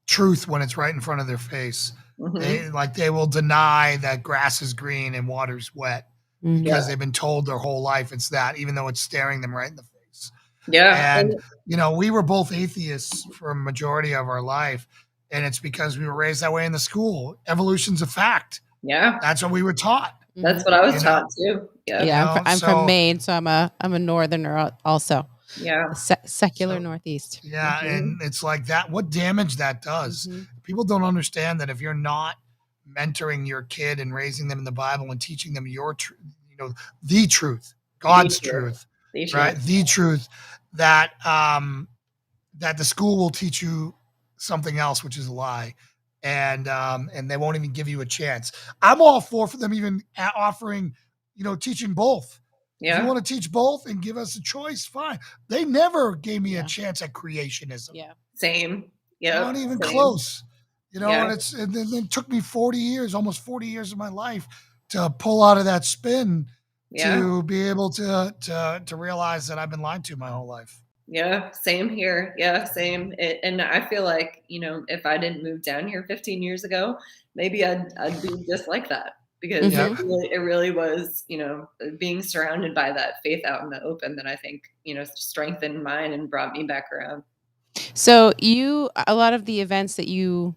truth when it's right in front of their face. Mm-hmm. They will deny that grass is green and water's wet Mhm. Yeah. because they've been told their whole life it's that, even though it's staring them right in the face. Yeah. And we were both atheists for a majority of our life, and it's because we were raised that way in the school. Evolution's a fact. Yeah. That's what we were taught. That's Mhm. what I was You know? taught too. Yeah. Yeah, I'm from So Maine, so I'm a northerner also. Yeah. The secular So- Northeast. yeah, Mhm. and it's like that. What damage that does. Mhm. People don't understand that if you're not mentoring your kid and raising them in the Bible and teaching them the truth, God's The truth. truth, The right? truth. The truth that that the school will teach you something else, which is a lie, and they won't even give you a chance. I'm all for them even offering, teaching both. If you Yeah. want to teach both and give us a choice, fine. They never gave me Yeah. a chance at creationism. Yeah. Same. Yeah. Not even Same. close. Yeah. And then it took me 40 years, almost 40 years of my life to pull out of that spin Yeah. to be able to realize that I've been lied to my whole life. Yeah, same here. Yeah, same. And I feel like, if I didn't move down here 15 years ago, maybe I'd be just like that, because Mhm. it really was, being surrounded by that faith out in the open that I think, strengthened mine and brought me back around. So a lot of the events that you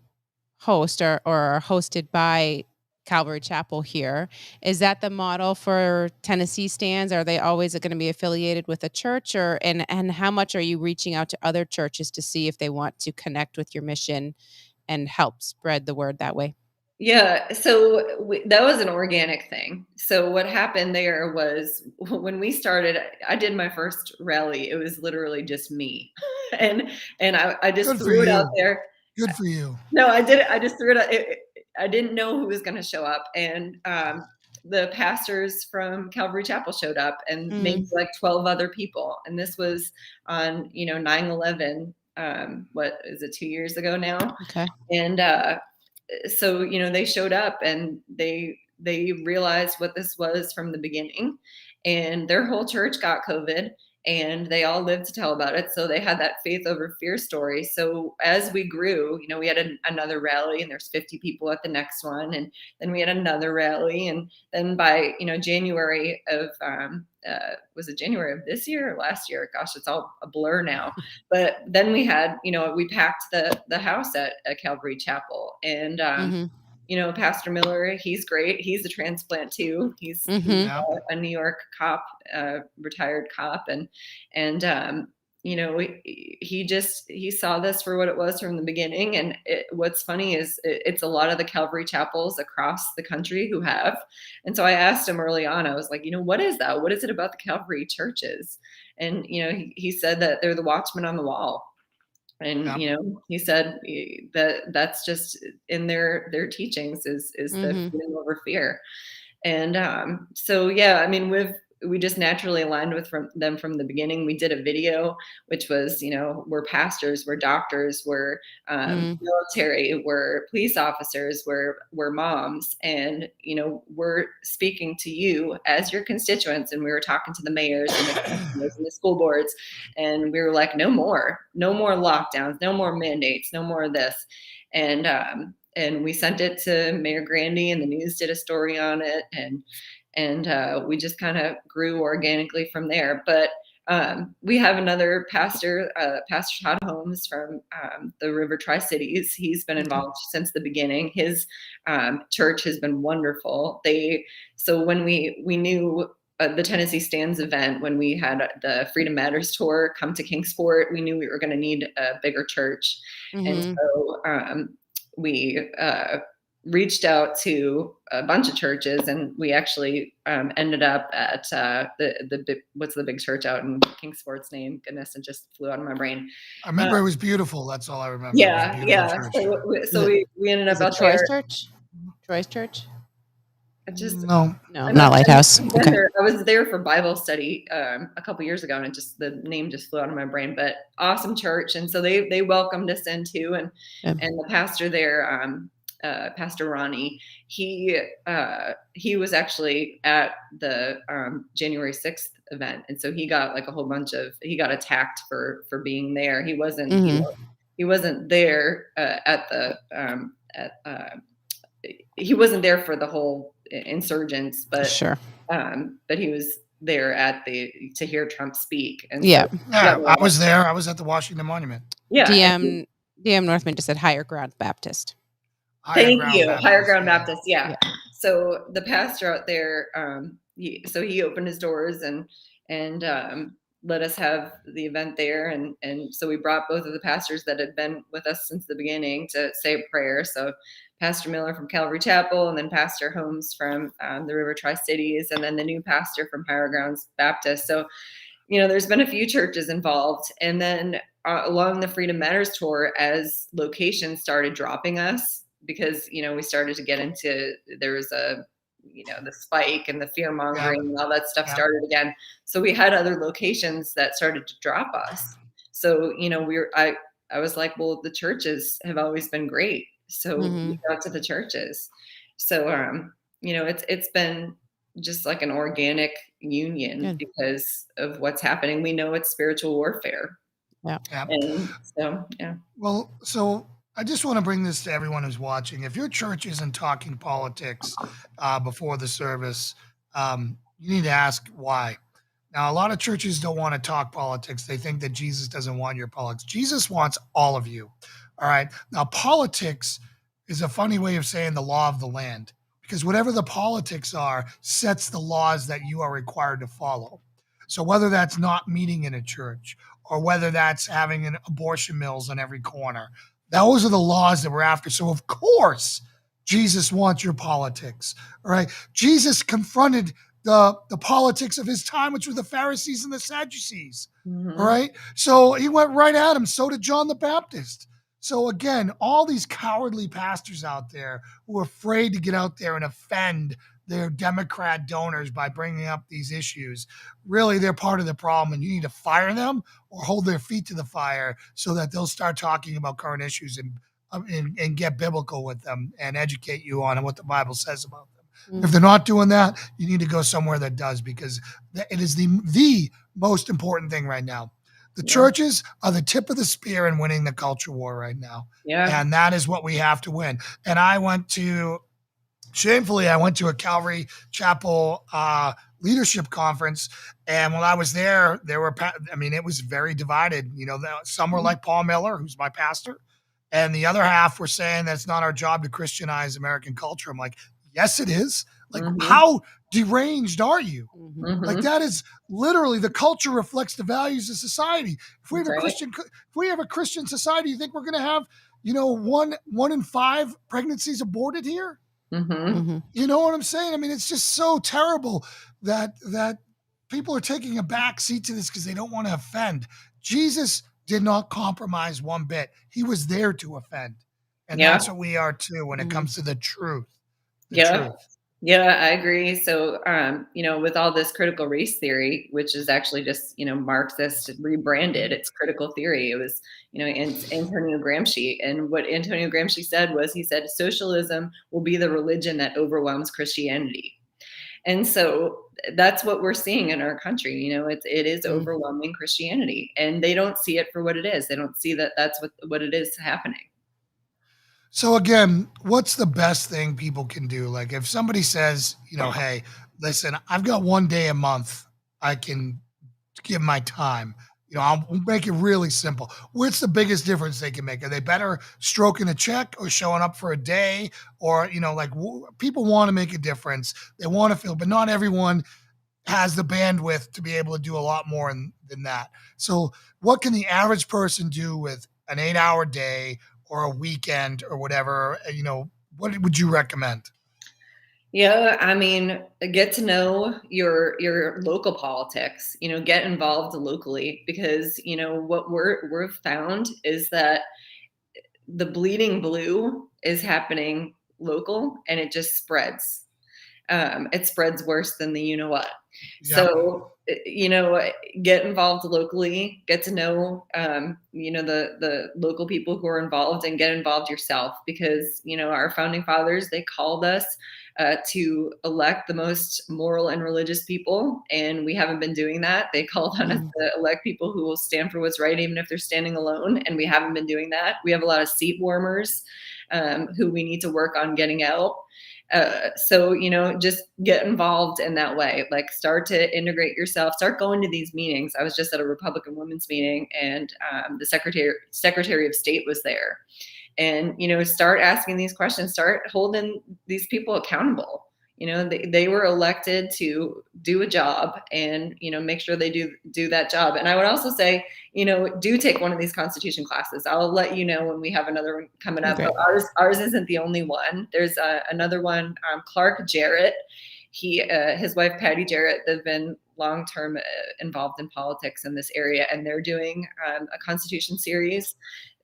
host or are hosted by Calvary Chapel here, is that the model for Tennessee stands? Are they always going to be affiliated with a church, and how much are you reaching out to other churches to see if they want to connect with your mission and help spread the word that way? Yeah, so that was an organic thing. So what happened there was, when we started, I did my first rally. It was literally just me, and I just Good for threw it out you. there. Good for you. No, I did it. I just threw it out. I didn't know who was going to show up, and the pastors from Calvary Chapel showed up, and maybe like 12 other people. And this was on 9/11. What is it? 2 years ago now. Okay. And so they showed up, and they realized what this was from the beginning, and their whole church got COVID, and they all lived to tell about it. So they had that faith over fear story. So as we grew, we had another rally, and there's 50 people at the next one, and then we had another rally, and then by January of was it January of this year or last year? Gosh, it's all a blur now. But then we had, we packed the house at Calvary Chapel, and Pastor Miller, he's great. He's a transplant too. He's Yeah. a New York cop, retired cop, and he saw this for what it was from the beginning. And what's funny is it's a lot of the Calvary chapels across the country who have. And so I asked him early on. I was like, what is that? What is it about the Calvary churches? And he said that they're the watchmen on the wall. And he said that's just in their teachings is the freedom over fear. And so yeah, I mean, we just naturally aligned with them from the beginning. We did a video, which was, we're pastors, we're doctors, we're military, we're police officers, we're moms, and we're speaking to you as your constituents. And we were talking to the mayors and the commissioners and the school boards, and we were like, no more lockdowns, no more mandates, no more of this. And we sent it to Mayor Grandy, and the news did a story on it, and we just kind of grew organically from there. But we have another pastor, Pastor Todd Holmes from the River Tri-Cities. He's been involved since the beginning. His church has been wonderful. So when we knew the Tennessee Stands event, when we had the Freedom Matters tour come to Kingsport, we knew we were going to need a bigger church. And so we reached out to a bunch of churches, and we actually ended up at what's the big church out in Kingsport's name? Goodness, it just flew out of my brain. I remember it was beautiful. That's all I remember. Yeah, yeah. Church. So we ended up out Troy's there. Church? Troy's Church? No, not Lighthouse. Okay. I was there for Bible study a couple years ago, and the name just flew out of my brain. But awesome church, and so they welcomed us in too, and the pastor there, Pastor Ronnie, he was actually at the January 6th event, and so he got like a whole bunch of he got attacked for being there. He wasn't he wasn't there he wasn't there for the whole insurgents, but Sure. but he was there to hear Trump speak. And Yeah. so, Yeah, I was there. I was at the Washington Monument. yeah. DM Northman just said Higher Ground Baptist. Thank you. Higher Ground Baptist. Yeah. Yeah. So the pastor out there, he opened his doors and let us have the event there. And so we brought both of the pastors that had been with us since the beginning to say a prayer. So Pastor Miller from Calvary Chapel, and then Pastor Holmes from the River Tri-Cities, and then the new pastor from Higher Grounds Baptist. So, there's been a few churches involved. And then along the Freedom Matters tour, as locations started dropping us, because, we started to get into, there was the spike and the fear mongering and all that stuff started again. So we had other locations that started to drop us. So, I was like, well, the churches have always been great. So we go to the churches. So, it's been just like an organic union because of what's happening. We know it's spiritual warfare. Yeah. And so, yeah. Well, so I just want to bring this to everyone who's watching. If your church isn't talking politics before the service, you need to ask why. Now, a lot of churches don't want to talk politics. They think that Jesus doesn't want your politics. Jesus wants all of you. All right. Now, politics is a funny way of saying the law of the land, because whatever the politics are sets the laws that you are required to follow. So whether that's not meeting in a church or whether that's having an abortion mills on every corner, those are the laws that we're after. So of course, Jesus wants your politics. All right. Jesus confronted the politics of his time, which were the Pharisees and the Sadducees. Mm-hmm. All right. So he went right at him. So did John the Baptist. So again, all these cowardly pastors out there who are afraid to get out there and offend their Democrat donors by bringing up these issues, really they're part of the problem, and you need to fire them or hold their feet to the fire so that they'll start talking about current issues and get biblical with them and educate you on what the Bible says about them. Mm-hmm. If they're not doing that, you need to go somewhere that does, because it is the most important thing right now. The churches are the tip of the spear in winning the culture war right now. Yeah. And that is what we have to win. And shamefully, I went to a Calvary Chapel leadership conference. And when I was there, it was very divided. Some were like Paul Miller, who's my pastor. And the other half were saying that it's not our job to Christianize American culture. I'm like, yes, it is. Like, how deranged are you? Mm-hmm. Like, that is literally, the culture reflects the values of society. If we have a Christian society, you think we're going to have, 1 in 5 pregnancies aborted here? Mm-hmm. You know what I'm saying? I mean, it's just so terrible that people are taking a back seat to this because they don't want to offend. Jesus did not compromise one bit. He was there to offend. And that's what we are too when it comes to the truth. Truth. Yeah, I agree. So, with all this critical race theory, which is actually just, Marxist rebranded, it's critical theory. It was, Antonio Gramsci. And what Antonio Gramsci said was, he said, socialism will be the religion that overwhelms Christianity. And so that's what we're seeing in our country. It is overwhelming Christianity, and they don't see it for what it is. They don't see that that's what it is happening. So again, what's the best thing people can do? Like, if somebody says, hey, listen, I've got 1 day a month I can give my time, I'll make it really simple. What's the biggest difference they can make? Are they better stroking a check or showing up for a day? Or, people want to make a difference. They want to feel, but not everyone has the bandwidth to be able to do a lot more than that. So what can the average person do with an 8-hour day or a weekend or whatever? What would you recommend? Yeah, I mean, get to know your local politics, get involved locally, because, what we've found is that the bleeding blue is happening local, and it just spreads. It spreads worse than the what. Yeah. So get involved locally, get to know, the local people who are involved, and get involved yourself, because, our founding fathers, they called us to elect the most moral and religious people, and we haven't been doing that. They called on us to elect people who will stand for what's right, even if they're standing alone, and we haven't been doing that. We have a lot of seat warmers who we need to work on getting out. So, just get involved in that way. Like, start to integrate yourself, start going to these meetings. I was just at a Republican women's meeting, and the Secretary of State was there. And, start asking these questions, start holding these people accountable. They were elected to do a job, and, make sure they do that job. And I would also say, do take one of these Constitution classes. I'll let you know when we have another one coming up. Okay. But ours isn't the only one. There's another one, Clark Jarrett. His wife, Patty Jarrett, they've been long-term involved in politics in this area, and they're doing a Constitution series,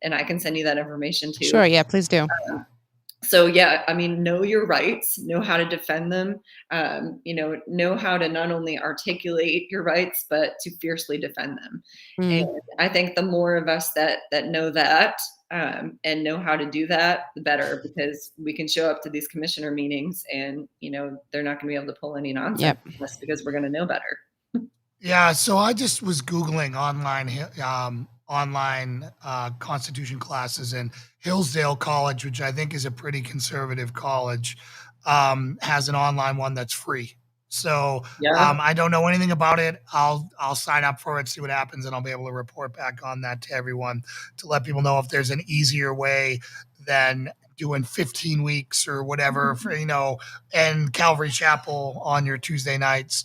and I can send you that information too. Sure. Yeah, please do. So yeah, know your rights, know how to defend them, know how to not only articulate your rights, but to fiercely defend them. And I think the more of us that know that, and know how to do that, the better, because we can show up to these commissioner meetings, and, they're not going to be able to pull any nonsense from us, because we're going to know better. Yeah. So I just was Googling online Constitution classes, and Hillsdale College, which I think is a pretty conservative college, has an online one that's free. So I don't know anything about it. I'll sign up for it, see what happens, and I'll be able to report back on that to everyone, to let people know if there's an easier way than doing 15 weeks or whatever, for, and Calvary Chapel on your Tuesday nights,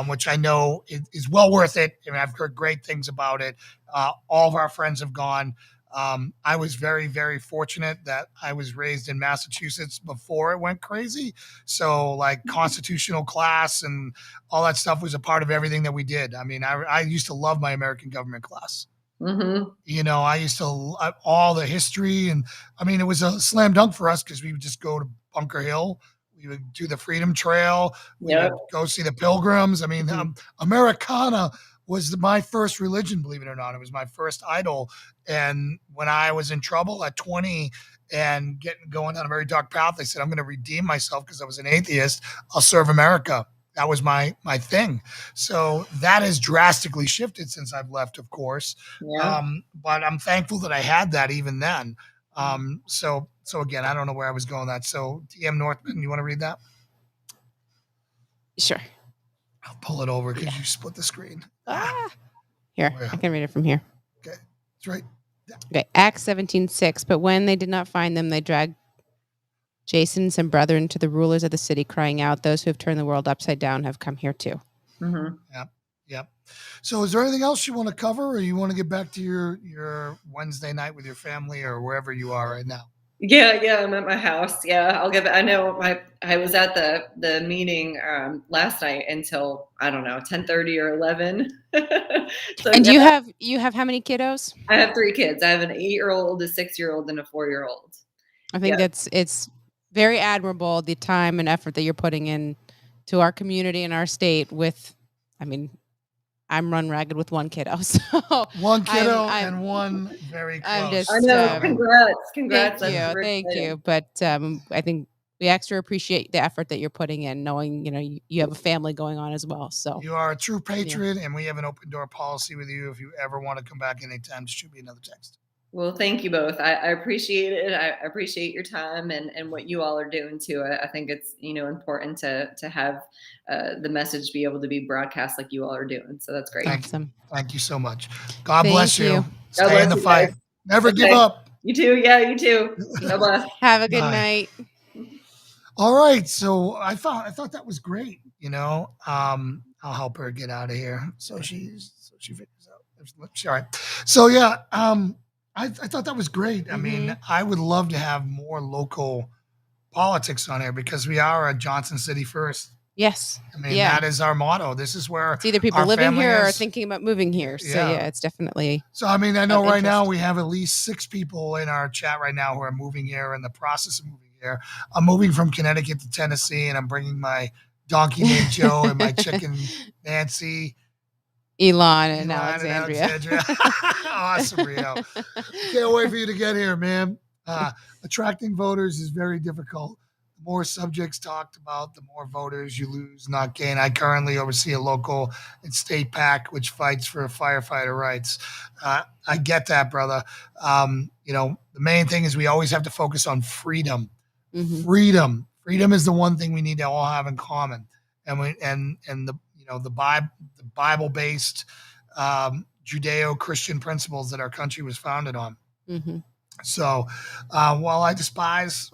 which I know is well worth it. And I've heard great things about it. All of our friends have gone. I was very, very fortunate that I was raised in Massachusetts before it went crazy. So, like, constitutional class and all that stuff was a part of everything that we did. I mean, I used to love my American government class. I used to all the history, and I mean, it was a slam dunk for us, because we would just go to Bunker Hill. We would do the Freedom Trail. We would go see the Pilgrims. I mean, Americana was my first religion, believe it or not. It was my first idol. And when I was in trouble at 20 and going down a very dark path, I said, I'm going to redeem myself, because I was an atheist. I'll serve America. That was my thing. So that has drastically shifted since I've left, of course. But I'm thankful that I had that even then. So again, I don't know where I was going with that. So DM Northman, you want to read that? Sure. I'll pull it over, because you split the screen. Here, I can read it from here. Okay, that's right. Okay, Acts 17:6. But when they did not find them, they dragged Jason and some brethren to the rulers of the city, crying out, "Those who have turned the world upside down have come here too." Yep. So is there anything else you want to cover, or you want to get back to your Wednesday night with your family, or wherever you are right now? Yeah, I'm at my house. Yeah, I'll give it. I know I was at the meeting last night until, I don't know, 10:30 or 11. So, and you have how many kiddos? I have 3 kids. I have an 8-year-old, a 6-year-old, and a 4-year-old. I think it's very admirable, the time and effort that you're putting in to our community and our state. I'm run ragged with 1 kiddo. So one kiddo and one very close. I know. Congrats. Thank you. But I think we extra appreciate the effort that you're putting in, knowing, you have a family going on as well. So you are a true patriot, and we have an open door policy with you. If you ever want to come back anytime, just shoot me another text. Well, thank you both. I appreciate it. I appreciate your time and what you all are doing too. I think it's, important to have the message be able to be broadcast like you all are doing. So that's great. Awesome. Thank you so much. God bless you. God Stay bless in the you fight. guys. Never give up. You too. Yeah, you too. God bless. Have a good night. All right. So I thought that was great. I'll help her get out of here. So she figures out. All right. So yeah. I thought that was great. I mean, I would love to have more local politics on here, because we are a Johnson City first. Yes. I mean, that is our motto. This is where it's either people living here or thinking about moving here. So it's definitely. So, I mean, I know right now we have at least 6 people in our chat right now who are moving here, in the process of moving here. I'm moving from Connecticut to Tennessee, and I'm bringing my donkey named Joe and my chicken Nancy Elon and Elon and Alexandria. Alexandria. Awesome, Rio. Can't wait for you to get here, man. Attracting voters is very difficult. The more subjects talked about, the more voters you lose, not gain. I currently oversee a local and state PAC which fights for firefighter rights. I get that, brother. The main thing is we always have to focus on freedom. Mhm. Freedom is the one thing we need to all have in common. And the Bible based Judeo-Christian principles that our country was founded on. Mhm. So, while I despise,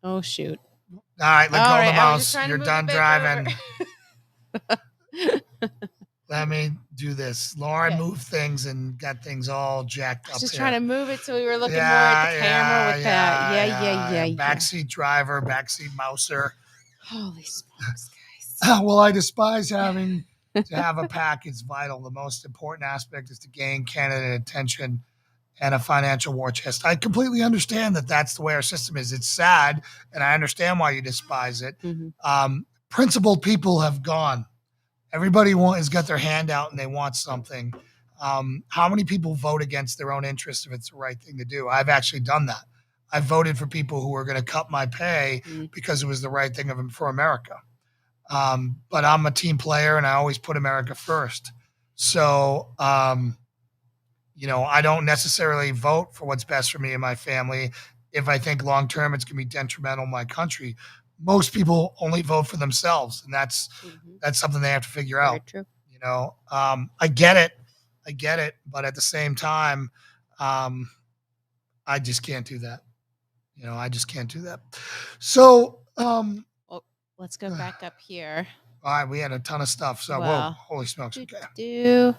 Oh shoot! all right, let All go right, of the I was just mouse. trying to You're move done it back driving. over. Let me do this. Lauren Okay. moved things and got things all jacked I up was just here. trying to move it so we were looking more at the camera with that. Yeah. Backseat driver, backseat mouser. Holy smokes, guys! Well, I despise having to have a PAC. It's vital. The most important aspect is to gain candidate attention and a financial war chest. I completely understand that that's the way our system is. It's sad, and I understand why you despise it. Mhm. Principled people have gone. Everybody has got their hand out and they want something. How many people vote against their own interest if it's the right thing to do? I've actually done that. I voted for people who were going to cut my pay because it was the right thing for America. But I'm a team player and I always put America first. So, I don't necessarily vote for what's best for me and my family if I think long term it's going to be detrimental to my country. Most people only vote for themselves, and that's something they have to figure Very out. true. I get it, but at the same time, I just can't do that. I just can't do that. So, Well, let's go back up here. all right, we had a ton of stuff. So, Wow. whoa, holy smokes! Okay. Do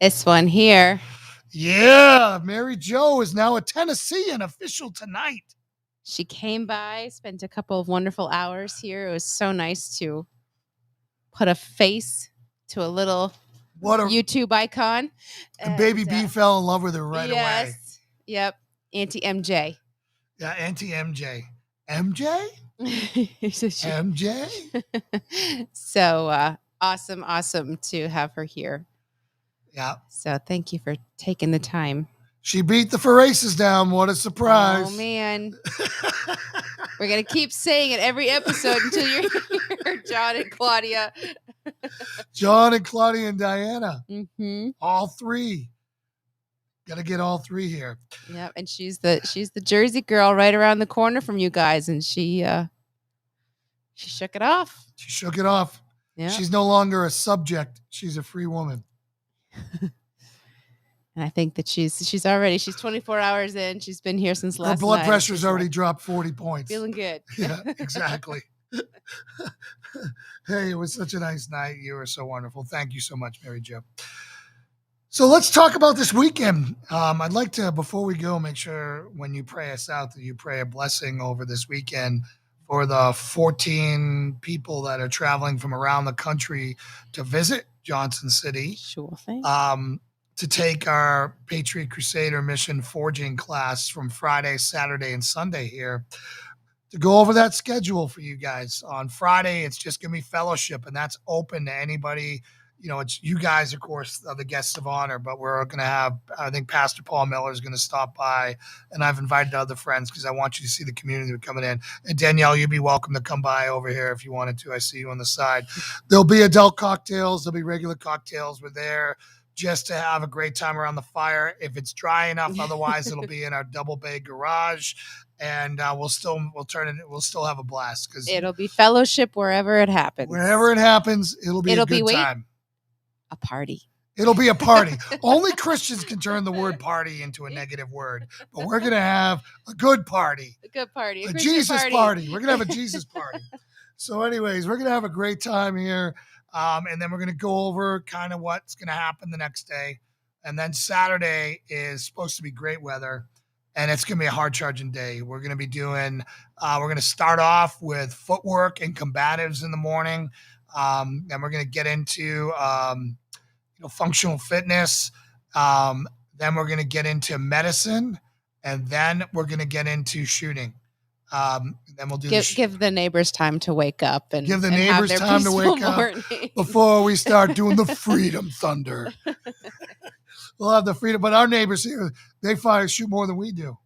this one here. Yeah, Mary Jo is now a Tennessean official tonight. She came by, spent a couple of wonderful hours here. It was so nice to put a face to a little YouTube icon. And Baby B fell in love with her right away. Yes. Yep. Auntie MJ. Yeah, Auntie MJ. MJ? MJ? So awesome to have her here. Yeah. So thank you for taking the time. She beat the Feraces down. What a surprise. Oh, man. We're going to keep saying it every episode until you're here, John and Claudia. John and Claudia and Diana. Mm-hmm. All three. Got to get all three here. Yeah, and she's the Jersey girl right around the corner from you guys, and she shook it off. She shook it off. Yeah. She's no longer a subject. She's a free woman. And I think that she's 24 hours in. She's been here since last night. Her blood pressure's already dropped 40 points. Feeling good. Yeah, exactly. Hey, it was such a nice night. You were so wonderful. Thank you so much, Mary Jo. So let's talk about this weekend. I'd like to, before we go, make sure when you pray us out that you pray a blessing over this weekend for the 14 people that are traveling from around the country to visit Johnson City. Sure thing. To take our Patriot Crusader mission forging class from Friday, Saturday, and Sunday here. To go over that schedule for you guys. On Friday, it's just going to be fellowship, and that's open to anybody. It's you guys, of course, are the guests of honor, but we're going to have, I think Pastor Paul Miller is going to stop by, and I've invited other friends because I want you to see the community coming in. And Danielle, you'd be welcome to come by over here if you wanted to. I see you on the side. There'll be adult cocktails. There'll be regular cocktails. We're there just to have a great time around the fire. If it's dry enough, otherwise it'll be in our double bay garage, and we'll still have a blast because it'll be fellowship wherever it happens. Wherever it happens, it'll be a good time. A party. It'll be a party. Only Christians can turn the word party into a negative word, but we're gonna have a good party. A good party. A Jesus party. We're gonna have a Jesus party. So, anyways, we're gonna have a great time here. And then we're going to go over kind of what's going to happen the next day. And then Saturday is supposed to be great weather, and it's going to be a hard charging day. We're going to be doing, we're going to start off with footwork and combatives in the morning. Then we're going to get into, functional fitness. Then we're going to get into medicine, and then we're going to get into shooting. and then we'll do give the neighbors time to wake up and give the and have neighbors their time to peaceful wake up morning. before we start doing the Freedom Thunder. We'll have the freedom, but our neighbors here, they shoot more than we do.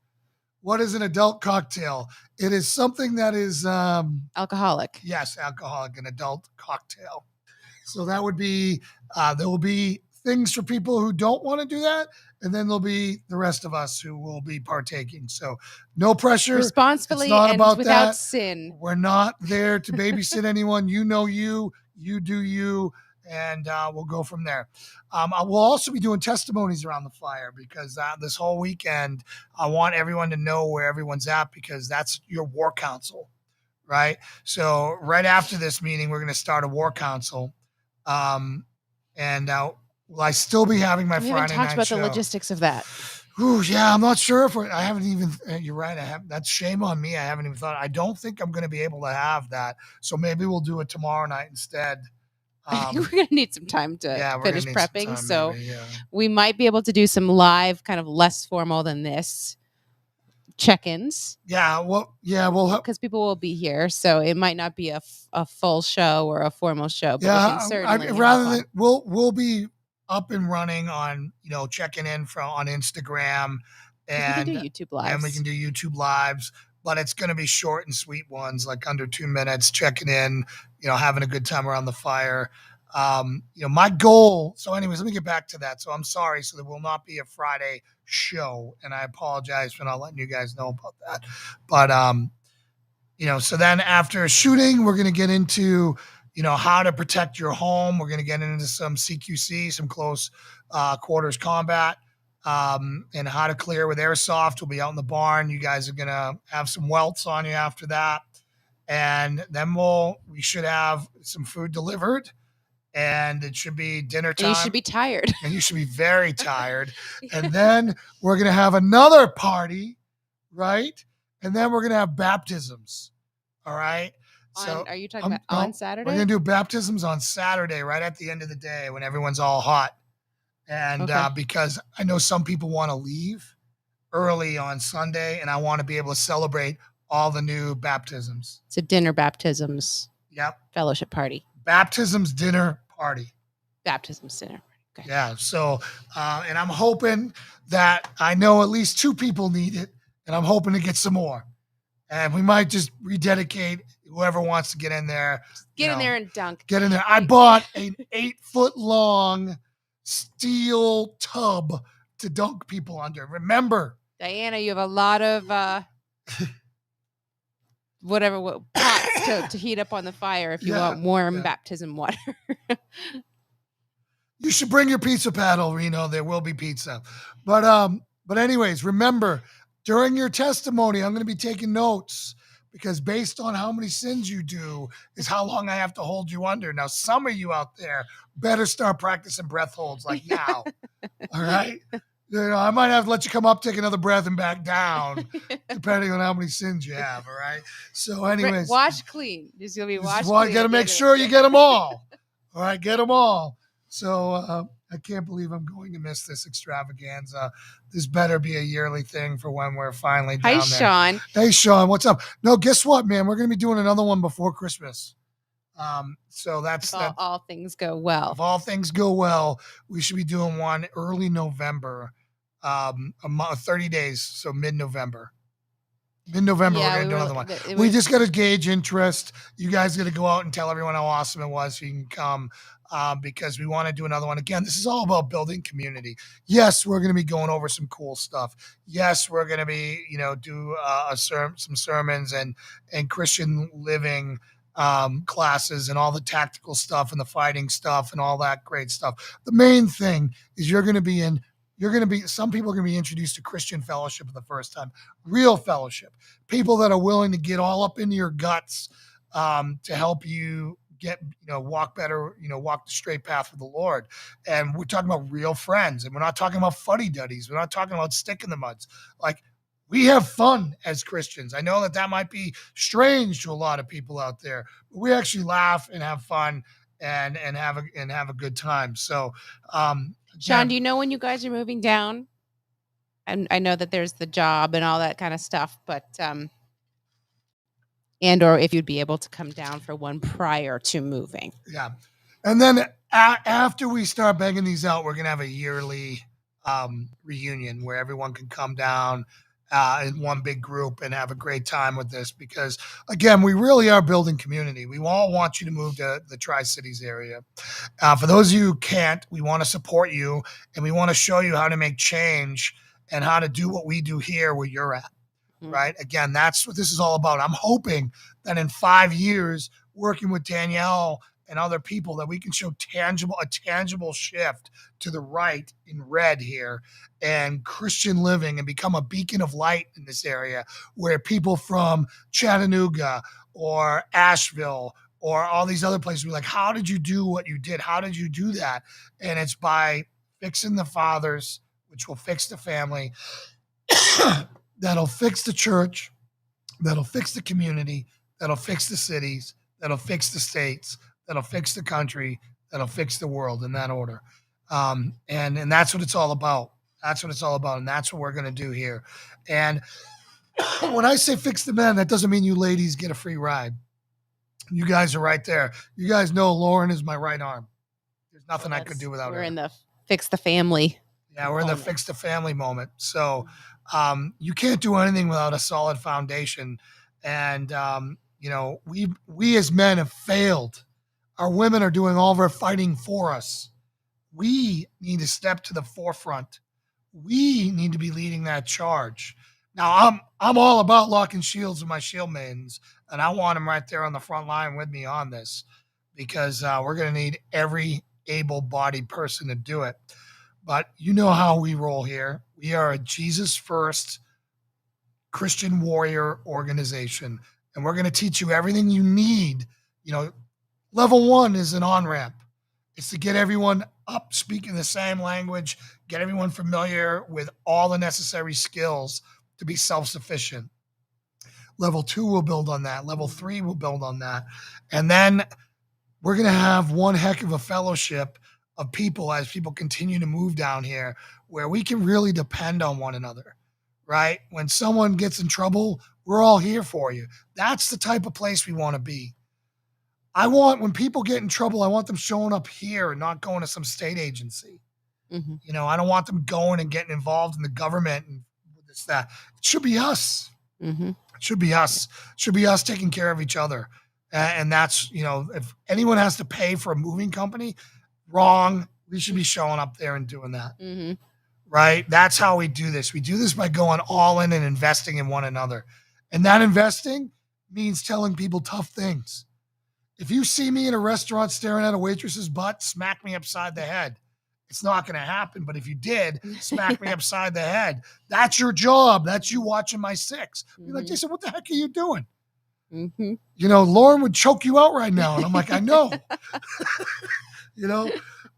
What is an adult cocktail? It is something that is Alcoholic. yes, alcoholic, an adult cocktail. So that would be there will be things for people who don't want to do that, and then there'll be the rest of us who will be partaking. So no pressure. Responsibly It's not and about without that. sin. We're not there to babysit anyone. You know you do you, and we'll go from there. I will also be doing testimonies around the fire because this whole weekend, I want everyone to know where everyone's at because that's your war council, right? So right after this meeting, we're going to start a war council. And will I still be having my We Friday haven't talked night about show? the logistics of that. Ooh, yeah, I'm not sure if I haven't even. You're right. That's shame on me. I haven't even thought. I don't think I'm going to be able to have that. So maybe we'll do it tomorrow night instead. I think we're going to need some time to finish prepping. So maybe, yeah. we might be able to do some live, kind of less formal than this check-ins. Yeah, well, because people will be here, so it might not be a full show or a formal show. But we can certainly rather than we'll be up and running on checking in on Instagram, and we can do YouTube lives. And we can do YouTube lives, but it's going to be short and sweet ones, like under 2 minutes, checking in, having a good time around the fire. My goal. So, anyways, let me get back to that. So, I'm sorry. So there will not be a Friday show, and I apologize for not letting you guys know about that. But so then after shooting, we're going to get into how to protect your home. We're going to get into some CQC, some close quarters combat, and how to clear with airsoft. We'll be out in the barn. You guys are going to have some welts on you after that, and then we should have some food delivered. And it should be dinner time. And you should be tired. And you should be very tired. And then we're going to have another party, right? And then we're going to have baptisms. All right? Are you talking about on Saturday? We're going to do baptisms on Saturday, right at the end of the day when everyone's all hot. And because I know some people want to leave early on Sunday, and I want to be able to celebrate all the new baptisms. It's a dinner baptisms. Yep. Fellowship party. Baptisms dinner party. Baptisms dinner. Okay. Yeah. So, and I'm hoping that I know at least 2 people need it, and I'm hoping to get some more. And we might just rededicate whoever wants to get in there. Get in there and dunk. Get in there. I bought an 8-foot long steel tub to dunk people under. Remember, Diana, you have a lot of pots to heat up on the fire if you want warm baptism water. You should bring your pizza paddle, Reno. There will be pizza. But anyways, remember, during your testimony, I'm going to be taking notes because based on how many sins you do is how long I have to hold you under. Now, some of you out there better start practicing breath holds like now. All right? I might have to let you come up, take another breath, and back down, depending on how many sins you have. All right. So, anyways, wash clean. There's gonna be wash clean. You got to make sure you get them all. All right, get them all. So I can't believe I'm going to miss this extravaganza. This better be a yearly thing for when we're finally down there. Sean. Hey, Sean, what's up? No, guess what, man? We're going to be doing another one before Christmas. So that's if all things go well. If all things go well, we should be doing one early November, 30 days, so mid-November. Mid-November, we're going to do another one. We just got to gauge interest. You guys got to go out and tell everyone how awesome it was so you can come because we want to do another one. Again, this is all about building community. Yes, we're going to be going over some cool stuff. Yes, we're going to be, do some sermons and Christian living classes and all the tactical stuff and the fighting stuff and all that great stuff. The main thing is some people are going to be introduced to Christian fellowship for the first time, real fellowship, people that are willing to get all up into your guts to help you walk better, walk the straight path with the Lord. And we're talking about real friends, and we're not talking about fuddy-duddies. We're not talking about stick in the muds. Like, we have fun as Christians. I know that might be strange to a lot of people out there, but we actually laugh and have fun and have a good time. So, Sean, do you know when you guys are moving down? And I know that there's the job and all that kind of stuff, but and or if you'd be able to come down for one prior to moving. Yeah. And then after we start banging these out, we're going to have a yearly reunion where everyone can come down in one big group and have a great time with this, because again, we really are building community. We all want you to move to the Tri-Cities area. For those of you who can't, we want to support you, and we want to show you how to make change and how to do what we do here where you're at. Right? Again, that's what this is all about. I'm hoping that in 5 years, working with Danielle and other people, that we can show a tangible shift to the right in red here, and Christian living, and become a beacon of light in this area, where people from Chattanooga or Asheville or all these other places be like, how did you do what you did? How did you do that? And it's by fixing the fathers, which will fix the family, that'll fix the church, that'll fix the community, that'll fix the cities, that'll fix the states, that'll fix the country, that'll fix the world, in that order. And that's what it's all about. That's what it's all about, and that's what we're going to do here. And when I say fix the men, that doesn't mean you ladies get a free ride. You guys are right there. You guys know Lauren is my right arm. There's nothing I could do without her. We're in the fix the family. Yeah, we're in the fix the family moment. So you can't do anything without a solid foundation. And, we as men have failed. Our women are doing all of our fighting for us. We need to step to the forefront. We need to be leading that charge. Now, I'm all about locking shields with my shield maidens, and I want them right there on the front line with me on this, because we're going to need every able-bodied person to do it. But you know how we roll here. We are a Jesus-first Christian warrior organization, and we're going to teach you everything you need. Level 1 is an on-ramp. It's to get everyone up speaking the same language, get everyone familiar with all the necessary skills to be self-sufficient. Level 2 will build on that. Level 3 will build on that. And then we're going to have one heck of a fellowship of people as people continue to move down here, where we can really depend on one another, right? When someone gets in trouble, we're all here for you. That's the type of place we want to be. When people get in trouble, I want them showing up here and not going to some state agency. Mm-hmm. I don't want them going and getting involved in the government and this, that. It should be us. Mm-hmm. It should be us. It should be us taking care of each other. And that's, if anyone has to pay for a moving company, wrong. We should be showing up there and doing that. Mm-hmm. Right? That's how we do this. We do this by going all in and investing in one another. And that investing means telling people tough things. If you see me in a restaurant staring at a waitress's butt, smack me upside the head. It's not going to happen. But if you did, smack me upside the head. That's your job. That's you watching my six. You're like, Jason, what the heck are you doing? Mm-hmm. Lauren would choke you out right now. And I'm like, I know.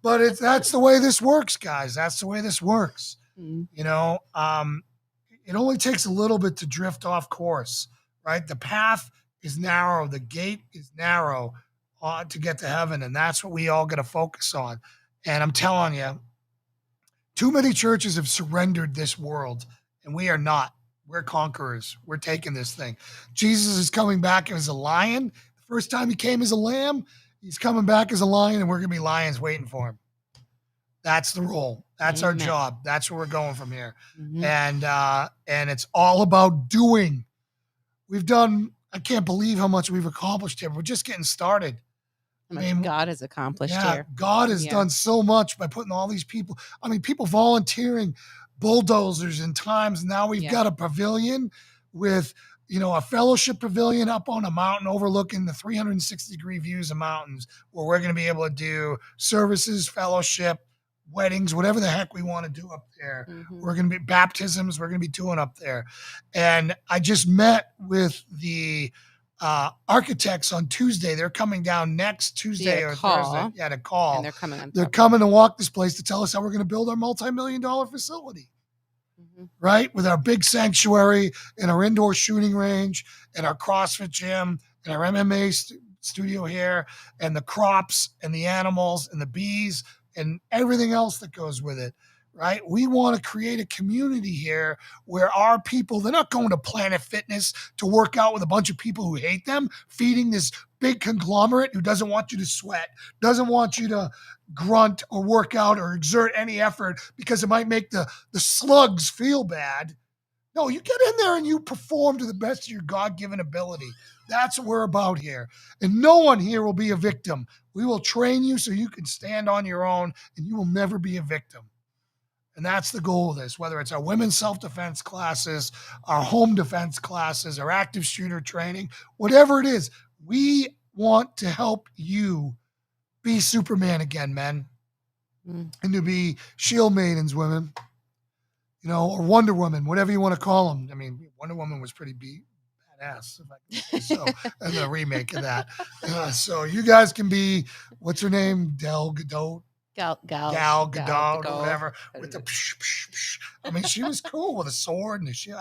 But that's the way this works, guys. That's the way this works. Mm-hmm. It only takes a little bit to drift off course, right? The path is narrow. The gate is narrow to get to heaven. And that's what we all got to focus on. And I'm telling you, too many churches have surrendered this world, and we are not. We're conquerors. We're taking this thing. Jesus is coming back as a lion. The first time he came as a lamb, he's coming back as a lion, and we're going to be lions waiting for him. That's the role. That's Amen. Our job. That's where we're going from here. Mm-hmm. And it's all about doing. I can't believe how much we've accomplished here. We're just getting started. How much God has accomplished here. God has done so much by putting all these people. People volunteering, bulldozers in times. Now we've got a pavilion with, a fellowship pavilion up on a mountain overlooking the 360-degree views of mountains, where we're going to be able to do services, fellowship, weddings, whatever the heck we want to do up there. Mm-hmm. We're going to be baptisms. We're going to be doing up there. And I just met with the architects on Tuesday. They're coming down next Tuesday or Thursday. Yeah, to call. And they're coming. They're coming to walk this place to tell us how we're going to build our multi-million-dollar facility. Mm-hmm. Right? With our big sanctuary and our indoor shooting range and our CrossFit gym and our MMA studio here and the crops and the animals and the bees and everything else that goes with it. right? We want to create a community here where our people, they're not going to Planet Fitness to work out with a bunch of people who hate them, feeding this big conglomerate who doesn't want you to sweat, doesn't want you to grunt or work out or exert any effort because it might make the slugs feel bad. No, you get in there and you perform to the best of your God-given ability. That's what we're about here. And no one here will be a victim. We will train you so you can stand on your own and you will never be a victim. And that's the goal of this, whether it's our women's self-defense classes, our home defense classes, our active shooter training, whatever it is, we want to help you be Superman again, men, and to be shield maidens, women, or Wonder Woman, whatever you want to call them. I mean, Wonder Woman was pretty badass, if I can say so, and the remake of that. So you guys can be, what's her name? Gal Gadot, whatever, with the psh, psh, psh. I mean, she was cool with a sword and a shield.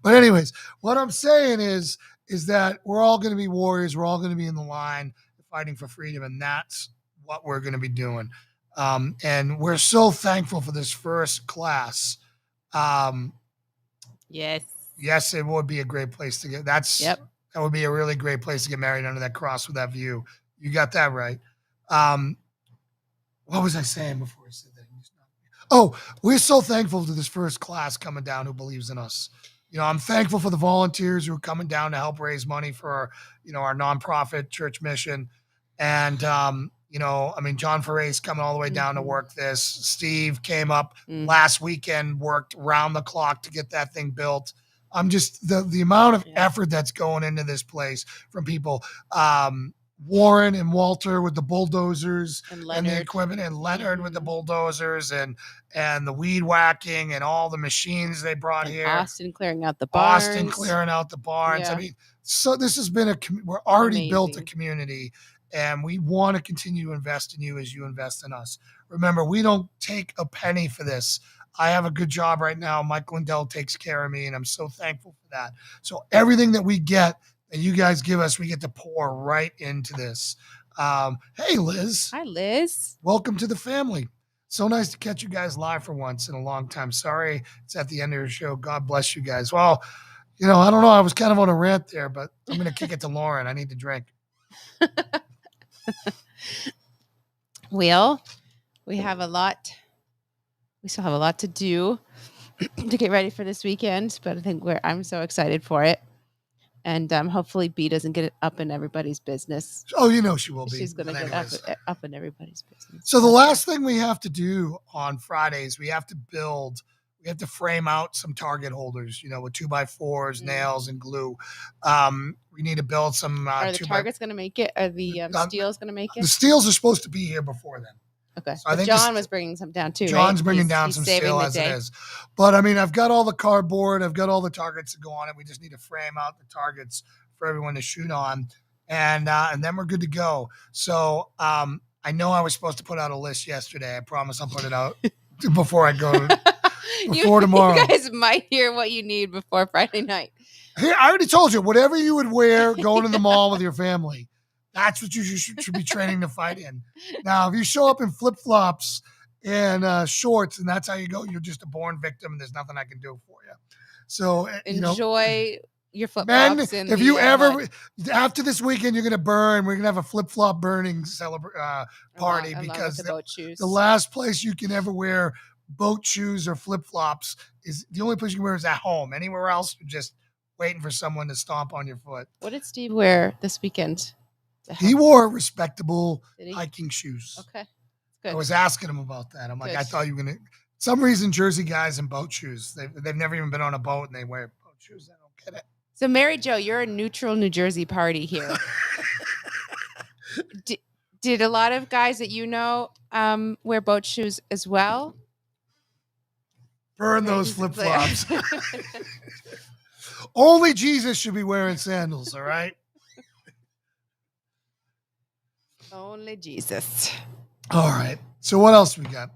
Anyways, what I'm saying is that we're all going to be warriors. We're all going to be in the line fighting for freedom, and that's what we're going to be doing. And we're so thankful for this first class. Yes, it would be a great place to get. That would be a really great place to get married under that cross with that view. You got that right. What was I saying before I said that? Oh, we're so thankful to this first class coming down who believes in us. I'm thankful for the volunteers who are coming down to help raise money for, our nonprofit church mission. And, John Ferray's coming all the way down to work this. Steve came up last weekend, worked round the clock to get that thing built. I'm just, the amount of effort that's going into this place from people. Warren and Walter with the bulldozers and the equipment, and Leonard with the bulldozers and the weed whacking and all the machines they brought here. Austin clearing out the barns. Yeah. I mean, so this has been we're already built a community, and we want to continue to invest in you as you invest in us. Remember, we don't take a penny for this. I have a good job right now. Mike Lindell takes care of me, and I'm so thankful for that. So everything that we get that you guys give us, we get to pour right into this. Hey, Liz. Hi, Liz. Welcome to the family. So nice to catch you guys live for once in a long time. Sorry it's at the end of the show. God bless you guys. Well, I don't know. I was kind of on a rant there, but I'm going to kick it to Lauren. I need to drink. Well, we have a lot. We still have a lot to do to get ready for this weekend, but I think I'm so excited for it. And hopefully B doesn't get up in everybody's business. Oh, she will be. She's going to get up in everybody's business. So the last thing we have to do on Fridays, we have to frame out some target holders, with 2x4s, nails, and glue. We need to build some. Are the targets going to make it? Are the steels going to make it? The steels are supposed to be here before then. Okay. So I think John was bringing some down too. John's right? bringing down some steel as it is. But I've got all the cardboard. I've got all the targets to go on it. We just need to frame out the targets for everyone to shoot on, and then we're good to go. So I know I was supposed to put out a list yesterday. I promise I'll put it out before I go before tomorrow. You guys might hear what you need before Friday night. Here, I already told you, whatever you would wear going to the mall with your family. That's what you should be training to fight in. Now, if you show up in flip-flops and shorts and that's how you go, you're just a born victim and there's nothing I can do for you. So, enjoy your flip-flops. Men, if you ever, after this weekend, you're going to burn. We're going to have a flip-flop burning party because the last place you can ever wear boat shoes or flip-flops is the only place you can wear is at home. Anywhere else, you're just waiting for someone to stomp on your foot. What did Steve wear this weekend? He wore hiking shoes. Okay. Good. I was asking him about that. I'm like, I thought you were going to, some reason, Jersey guys in boat shoes. They've never even been on a boat and they wear boat shoes. I don't get it. So Mary Jo, you're a neutral New Jersey party here. Did a lot of guys that wear boat shoes as well? Burn those flip-flops. Only Jesus should be wearing sandals, all right? Only Jesus. All right. So what else we got?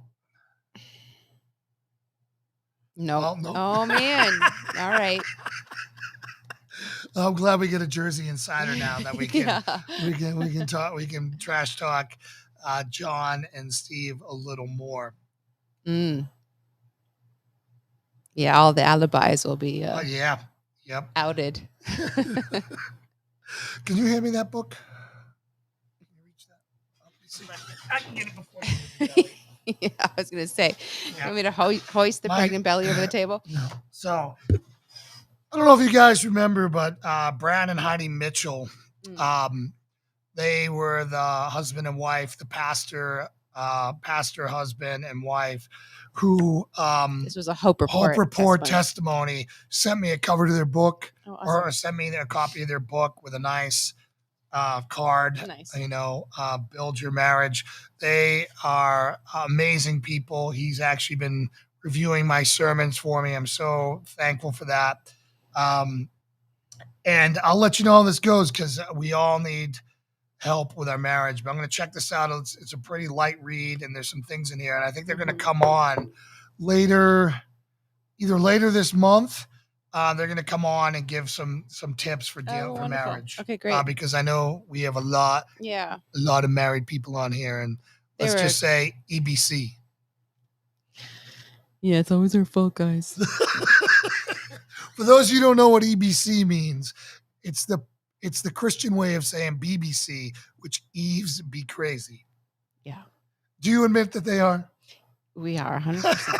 No. Well, no. Oh, man. All right. I'm glad we get a Jersey insider now that we can we can trash talk John and Steve a little more. Yeah, all the alibis will be Yeah. Yep. outed. Can you hand me that book? Can you reach that? Let me see if I can get it before you belly. Yeah, I was gonna say, you Yeah. want me to hoist the pregnant belly over the table? No. So I don't know if you guys remember, but Brad and Heidi Mitchell, they were the husband and wife, the pastor husband and wife, who This was a Hope Report testimony sent me a cover to their book, Oh, awesome. or sent me a copy of their book with a nice card. Nice. Build Your Marriage. They are amazing people. He's actually been reviewing my sermons for me. I'm so thankful for that. And I'll let you know how this goes, because we all need help with our marriage. But I'm going to check this out. It's a pretty light read, and there's some things in here. And I think they're going to come on either later this month. They're going to come on and give some tips for for marriage. Okay, great. Because I know we have a lot of married people on here, and let's just say EBC. Yeah, it's always our fault, guys. For those of you who don't know what EBC means, it's the Christian way of saying BBC, which Eves be crazy. Yeah. Do you admit that they are? We are 100%.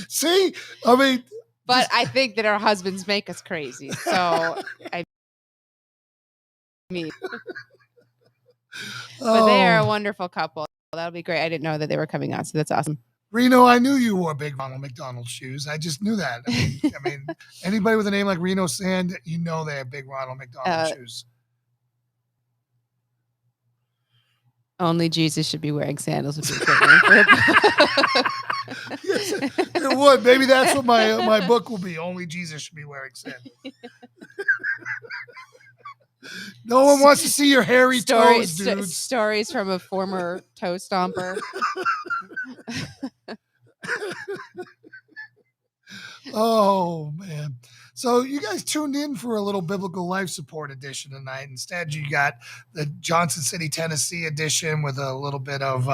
See? I mean, but I think that our husbands make us crazy. So I mean, but they are a wonderful couple. That'll be great. I didn't know that they were coming on, so that's awesome. Reno, I knew you wore big Ronald McDonald shoes. I just knew that. I mean, anybody with a name like Reno Sand, they have big Ronald McDonald shoes. Only Jesus should be wearing sandals. Would be Yes, it would. Maybe that's what my book will be. Only Jesus should be wearing sandals. No one wants to see your hairy toes, dude. Stories from a former toe stomper. Oh, man. So you guys tuned in for a little Biblical Life Support edition tonight. Instead, you got the Johnson City, Tennessee edition with a little bit of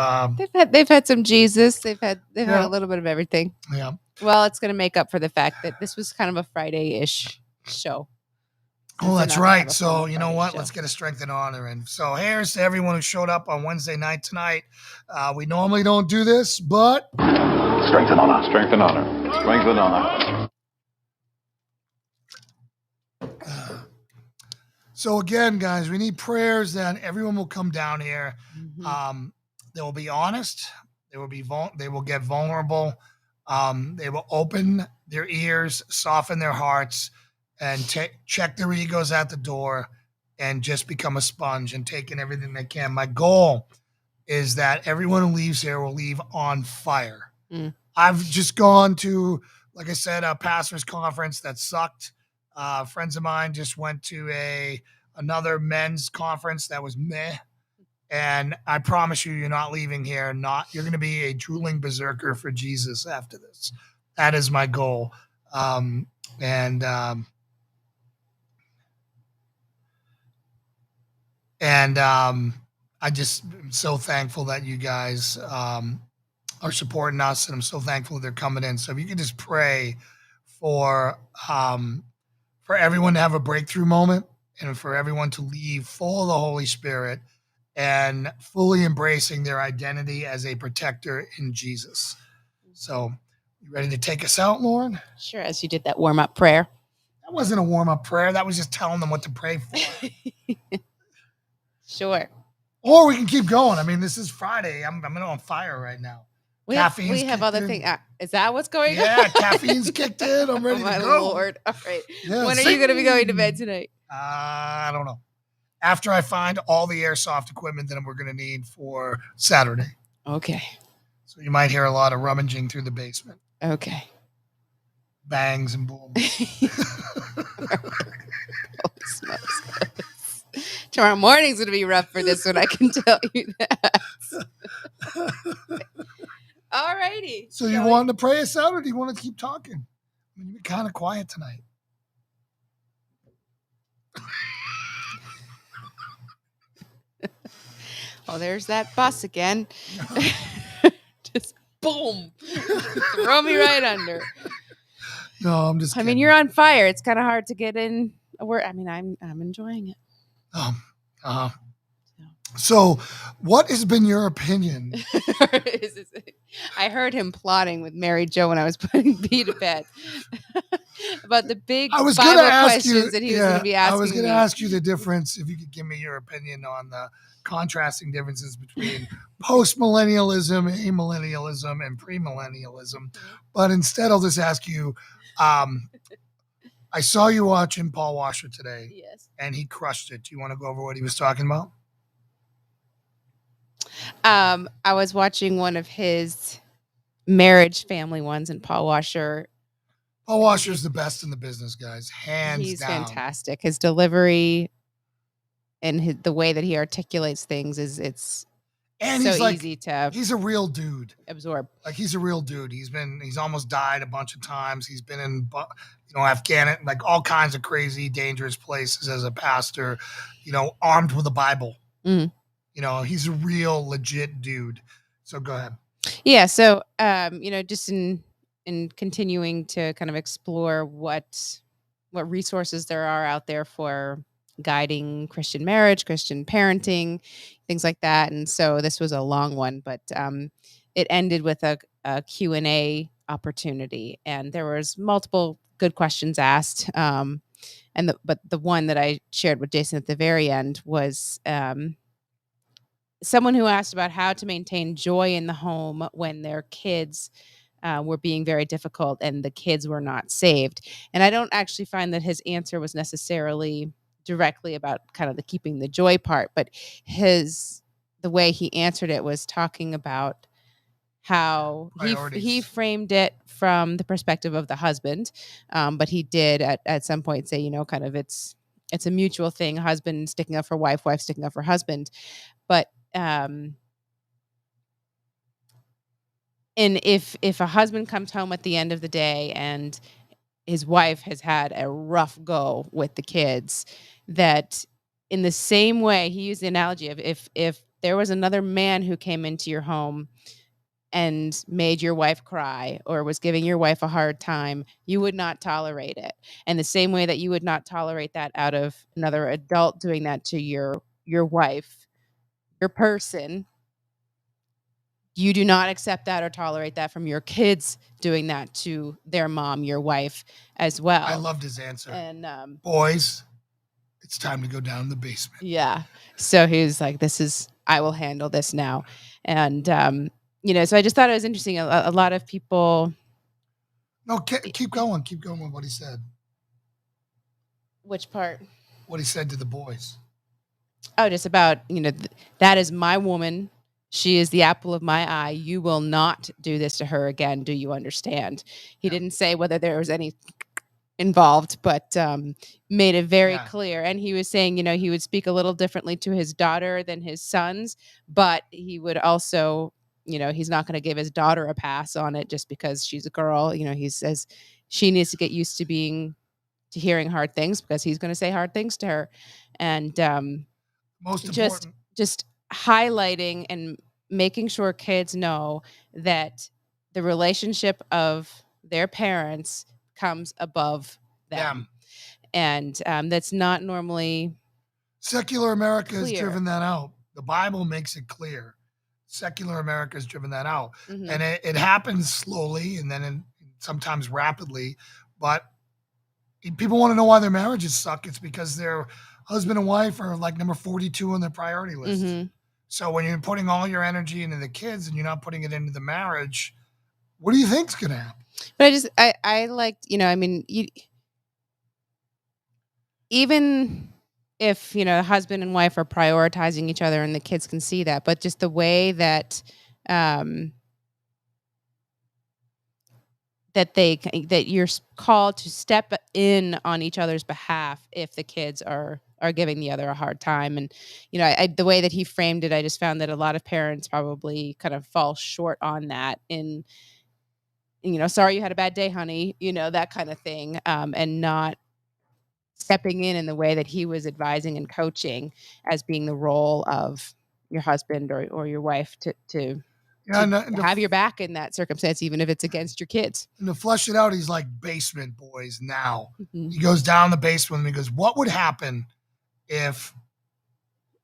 they've had some Jesus. They've had a little bit of everything. Yeah. Well, it's going to make up for the fact that this was kind of a Friday-ish show. Oh, that's right. So you know what? Let's get a strength and honor in. So here's to everyone who showed up on Wednesday night tonight. We normally don't do this, but strength and honor. Strength and honor. Strength and honor. So again, guys, we need prayers that everyone will come down here. They will be honest. They will get vulnerable. They will open their ears, soften their hearts, and check their egos at the door, and just become a sponge and take in everything they can. My goal is that everyone who leaves here will leave on fire. I've just gone to, like I said, a pastor's conference that sucked. Friends of mine just went to another men's conference that was meh. And I promise you, you're not leaving here. You're going to be a drooling berserker for Jesus after this. That is my goal. I just am so thankful that you guys are supporting us, and I'm so thankful they're coming in. So if you could just pray for everyone to have a breakthrough moment, and for everyone to leave full of the Holy Spirit and fully embracing their identity as a protector in Jesus. So, you ready to take us out, Lauren? Sure, as you did that warm-up prayer. That wasn't a warm-up prayer. That was just telling them what to pray for. Sure. Or we can keep going. I mean, this is Friday. I'm on fire right now. We have other things. Is that what's going on? Yeah, caffeine's kicked in. I'm ready to go. My Lord. All right. Yeah, when are you going to be going to bed tonight? I don't know. After I find all the airsoft equipment that we're going to need for Saturday. Okay. So you might hear a lot of rummaging through the basement. Okay. Bangs and booms. Tomorrow morning's going to be rough for this one. I can tell you that. All righty. So you want to pray us out, or do you want to keep talking? I mean, you're kind of quiet tonight. Oh, there's that bus again. Just boom. Throw me right under. No, I'm just I kidding. mean, you're on fire. It's kind of hard to get in a word. I mean, I'm enjoying it. So, what has been your opinion? I heard him plotting with Mary Jo when I was putting B to bed about the big I was going to Bible ask you. questions that he was going to be asking I was going to me. ask you the difference. If you could give me your opinion on the contrasting differences between post-millennialism, amillennialism, and premillennialism, but instead I'll just ask you. I saw you watching Paul Washer today. Yes. And he crushed it. Do you want to go over what he was talking about? I was watching one of his marriage family ones, and Paul Washer. Paul Washer's the best in the business, guys. Hands He's down. fantastic. His delivery and the way that he articulates things it's and so he's like, easy to he's a real dude. absorb. Like he's a real dude. He's almost died a bunch of times. He's been in, Afghanistan, like all kinds of crazy, dangerous places as a pastor, armed with a Bible. Mm. He's a real legit dude. So go ahead. Yeah. So, just in continuing to kind of explore what resources there are out there for guiding Christian marriage, Christian parenting, things like that. And so this was a long one, but it ended with a Q&A opportunity, and there was multiple good questions asked. But the one that I shared with Jason at the very end was someone who asked about how to maintain joy in the home when their kids were being very difficult and the kids were not saved. And I don't actually find that his answer was necessarily directly about kind of the keeping the joy part, but the way he answered it was talking about how he framed it from the perspective of the husband. But he did at some point say, kind of it's a mutual thing, husband sticking up for wife sticking up for husband. But and if a husband comes home at the end of the day and his wife has had a rough go with the kids, that in the same way, he used the analogy of if there was another man who came into your home and made your wife cry or was giving your wife a hard time, you would not tolerate it. And the same way that you would not tolerate that out of another adult doing that to your wife, your person, you do not accept that or tolerate that from your kids doing that to their mom, your wife, as well. I loved his answer. And boys, it's time to go down in the basement. Yeah. So he was like, I will handle this now. And, so I just thought it was interesting. A lot of people. No, keep going. Keep going with what he said. Which part? What he said to the boys. Oh, just about, that is my woman. She is the apple of my eye. You will not do this to her again. Do you understand? He didn't say whether there was any involved, but made it very clear. And he was saying, he would speak a little differently to his daughter than his sons, but he would also, he's not going to give his daughter a pass on it just because she's a girl. He says she needs to get used to hearing hard things because he's going to say hard things to her. And most important, just highlighting and making sure kids know that the relationship of their parents comes above them. And that's not normally secular America clear. Has driven that out. The Bible makes it clear. Secular America has driven that out. Mm-hmm. And it happens slowly and then sometimes rapidly, but people want to know why their marriages suck. It's because their husband and wife are like number 42 on their priority list. Mm-hmm. So when you're putting all your energy into the kids and you're not putting it into the marriage, what do you think's going to happen? But I liked, even if, husband and wife are prioritizing each other and the kids can see that, but just the way that, that you're called to step in on each other's behalf if the kids are giving the other a hard time. And, the way that he framed it, I just found that a lot of parents probably kind of fall short on that in, sorry you had a bad day, honey, that kind of thing, and not stepping in the way that he was advising and coaching as being the role of your husband or your wife to Yeah, and to, have your back in that circumstance, even if it's against your kids. and to flesh it out, he's like basement boys now. Mhm. He goes down the basement and he goes, what would happen if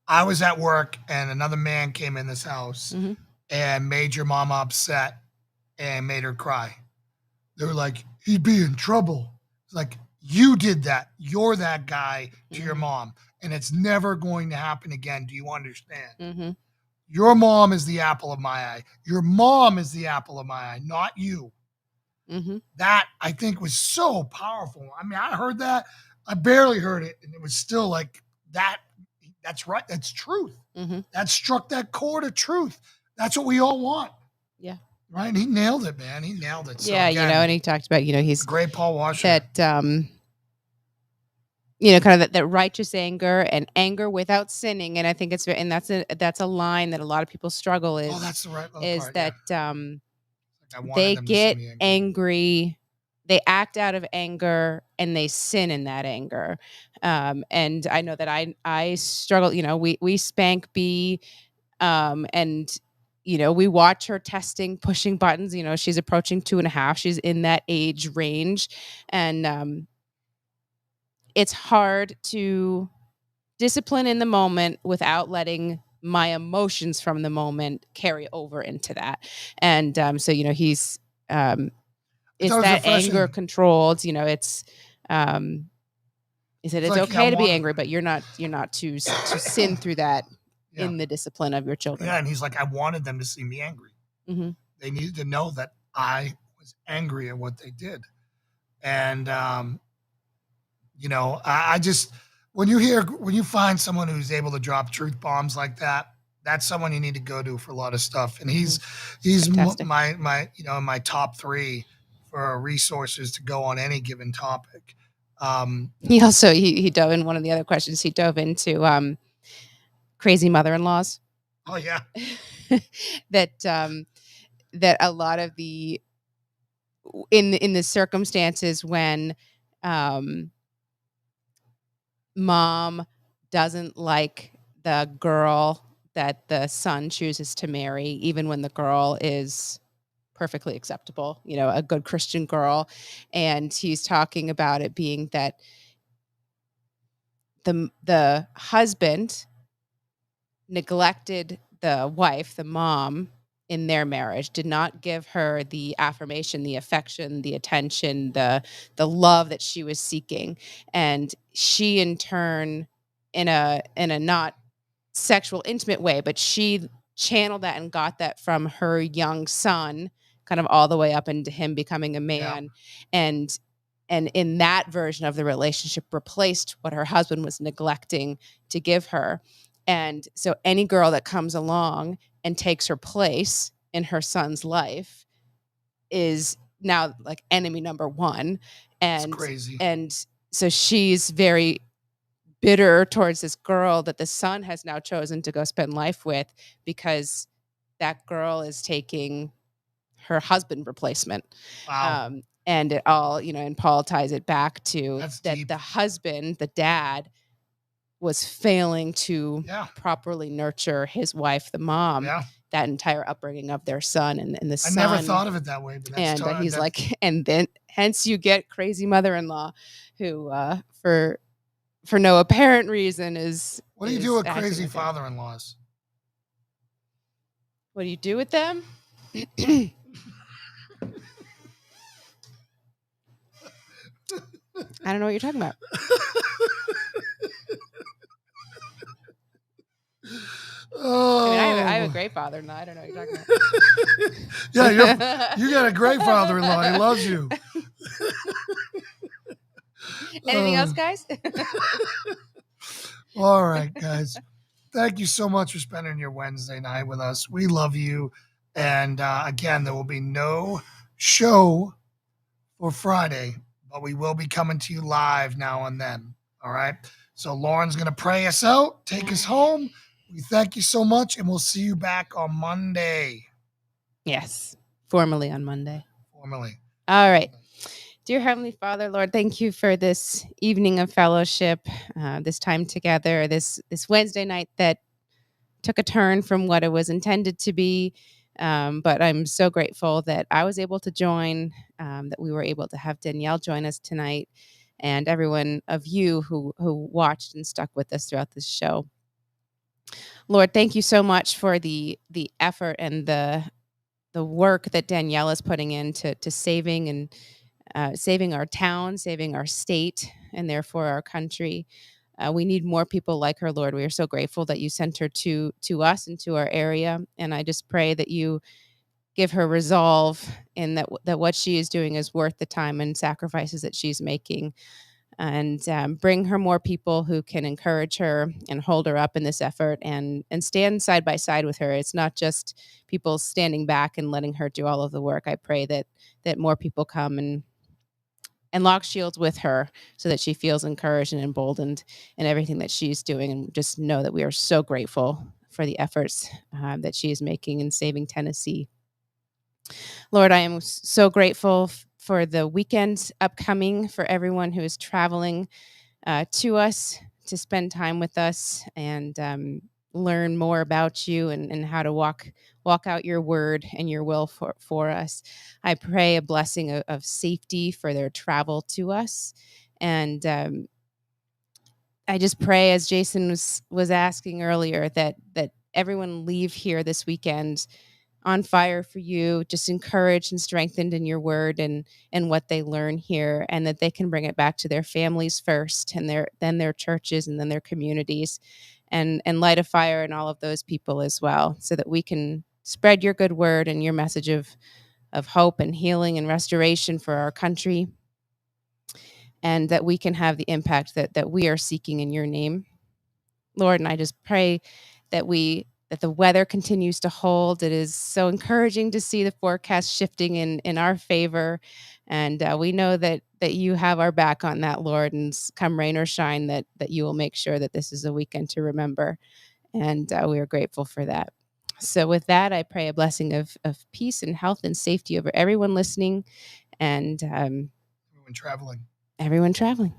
I was at work and another man came in this house Mhm. and made your mama upset and made her cry? They were like, he'd be in trouble. It's like, you did that. You're that guy to your Mhm. mom. And it's never going to happen again. Do you understand? Mm-hmm. Your mom is the apple of my eye. Your mom is the apple of my eye, not you. Mm-hmm. That, I think, was so powerful. I mean, I heard that. I barely heard it. And it was still like that. That's right. That's truth. Mm-hmm. That struck that chord of truth. That's what we all want. Yeah. Right. And he nailed it, man. He nailed it. So Yeah, again, and he talked about, he's great Paul Washer. that kind of that righteous anger and anger without sinning. And I think that's a line that a lot of people struggle is. Oh, that's the right is part, that yeah. I wanted they them to see get me angry, they act out of anger, and they sin in that anger. And I know that I struggle. We spank B, and we watch her testing, pushing buttons. She's approaching 2.5. She's in that age range, and it's hard to discipline in the moment without letting my emotions from the moment carry over into that. And so he's it's always that anger refreshing. controlled. It's he said It's it's like, okay I to be wanted- angry, but you're not to sin through that Yeah. in the discipline of your children. Yeah, and he's like, I wanted them to see me angry. Mm-hmm. They needed to know that I was angry at what they did. And I just when you find someone who's able to drop truth bombs like that, that's someone you need to go to for a lot of stuff. And he's Fantastic. my in my top 3 for resources to go on any given topic. He also he dove in one of the other questions. He dove into crazy mother-in-laws. Oh yeah. that a lot of the in the circumstances when mom doesn't like the girl that the son chooses to marry, even when the girl is perfectly acceptable, a good Christian girl. And he's talking about it being that the husband neglected the wife, the mom, in their marriage, did not give her the affirmation, the affection, the attention, the love that she was seeking. And she in turn, in a not sexual intimate way, but she channeled that and got that from her young son, kind of all the way up into him becoming a man. Yeah. And in that version of the relationship replaced what her husband was neglecting to give her. And so any girl that comes along and takes her place in her son's life is now like enemy number one. And it's crazy. And so she's very bitter towards this girl that the son has now chosen to go spend life with, because that girl is taking her husband replacement. Wow. And it all, and Paul ties it back to That's that deep. the husband, the dad, was failing to properly nurture his wife, the mom, that entire upbringing of their son. And the son. I never thought of it that way. But that's and he's like, and then hence you get crazy mother-in-law who, for no apparent reason is. What do you do with crazy father-in-laws? What do you do with them? I don't know what you're talking about. Oh, I mean, I have a great father-in-law. I don't know what you're talking about. Yeah, you got a great father-in-law. He loves you. Anything else, guys? All right, guys. Thank you so much for spending your Wednesday night with us. We love you. And again, there will be no show for Friday, but we will be coming to you live now and then. All right. So Lauren's going to pray us out, take us home. We thank you so much, and we'll see you back on Monday. Yes. Formally on Monday. Formally. All right. Dear Heavenly Father, Lord, thank you for this evening of fellowship, this time together, this Wednesday night that took a turn from what it was intended to be. But I'm so grateful that I was able to join, that we were able to have Danielle join us tonight, and everyone of you who watched and stuck with us throughout this show. Lord, thank you so much for the effort and the work that Danielle is putting into saving and saving our town, saving our state, and therefore our country. We need more people like her, Lord. We are so grateful that you sent her to us and to our area, and I just pray that you give her resolve in that what she is doing is worth the time and sacrifices that she's making, and bring her more people who can encourage her and hold her up in this effort and stand side by side with her. It's not just people standing back and letting her do all of the work. I pray that more people come and lock shields with her so that she feels encouraged and emboldened in everything that she's doing, and just know that we are so grateful for the efforts that she is making in saving Tennessee. Lord, I am so grateful for the weekend upcoming, for everyone who is traveling to us to spend time with us and learn more about you and how to walk out your word and your will for us. I pray a blessing of safety for their travel to us. And I just pray, as Jason was asking earlier, that everyone leave here this weekend on fire for you, just encouraged and strengthened in your word and what they learn here, and that they can bring it back to their families first, and then their churches, and then their communities, and light a fire in all of those people as well, so that we can spread your good word and your message of hope and healing and restoration for our country, and that we can have the impact that we are seeking in your name, Lord. And I just pray that the weather continues to hold. It is so encouraging to see the forecast shifting in our favor. And we know that you have our back on that, Lord. And come rain or shine, that you will make sure that this is a weekend to remember. And we are grateful for that. So with that, I pray a blessing of peace and health and safety over everyone listening, and everyone traveling.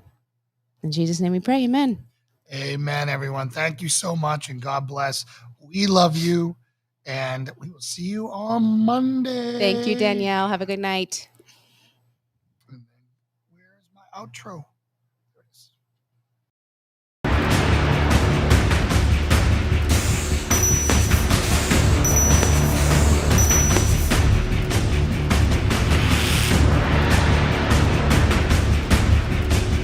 In Jesus' name we pray. Amen. Amen, everyone. Thank you so much, and God bless. We love you, and we will see you on Monday. Thank you, Danielle. Have a good night. Where's my outro?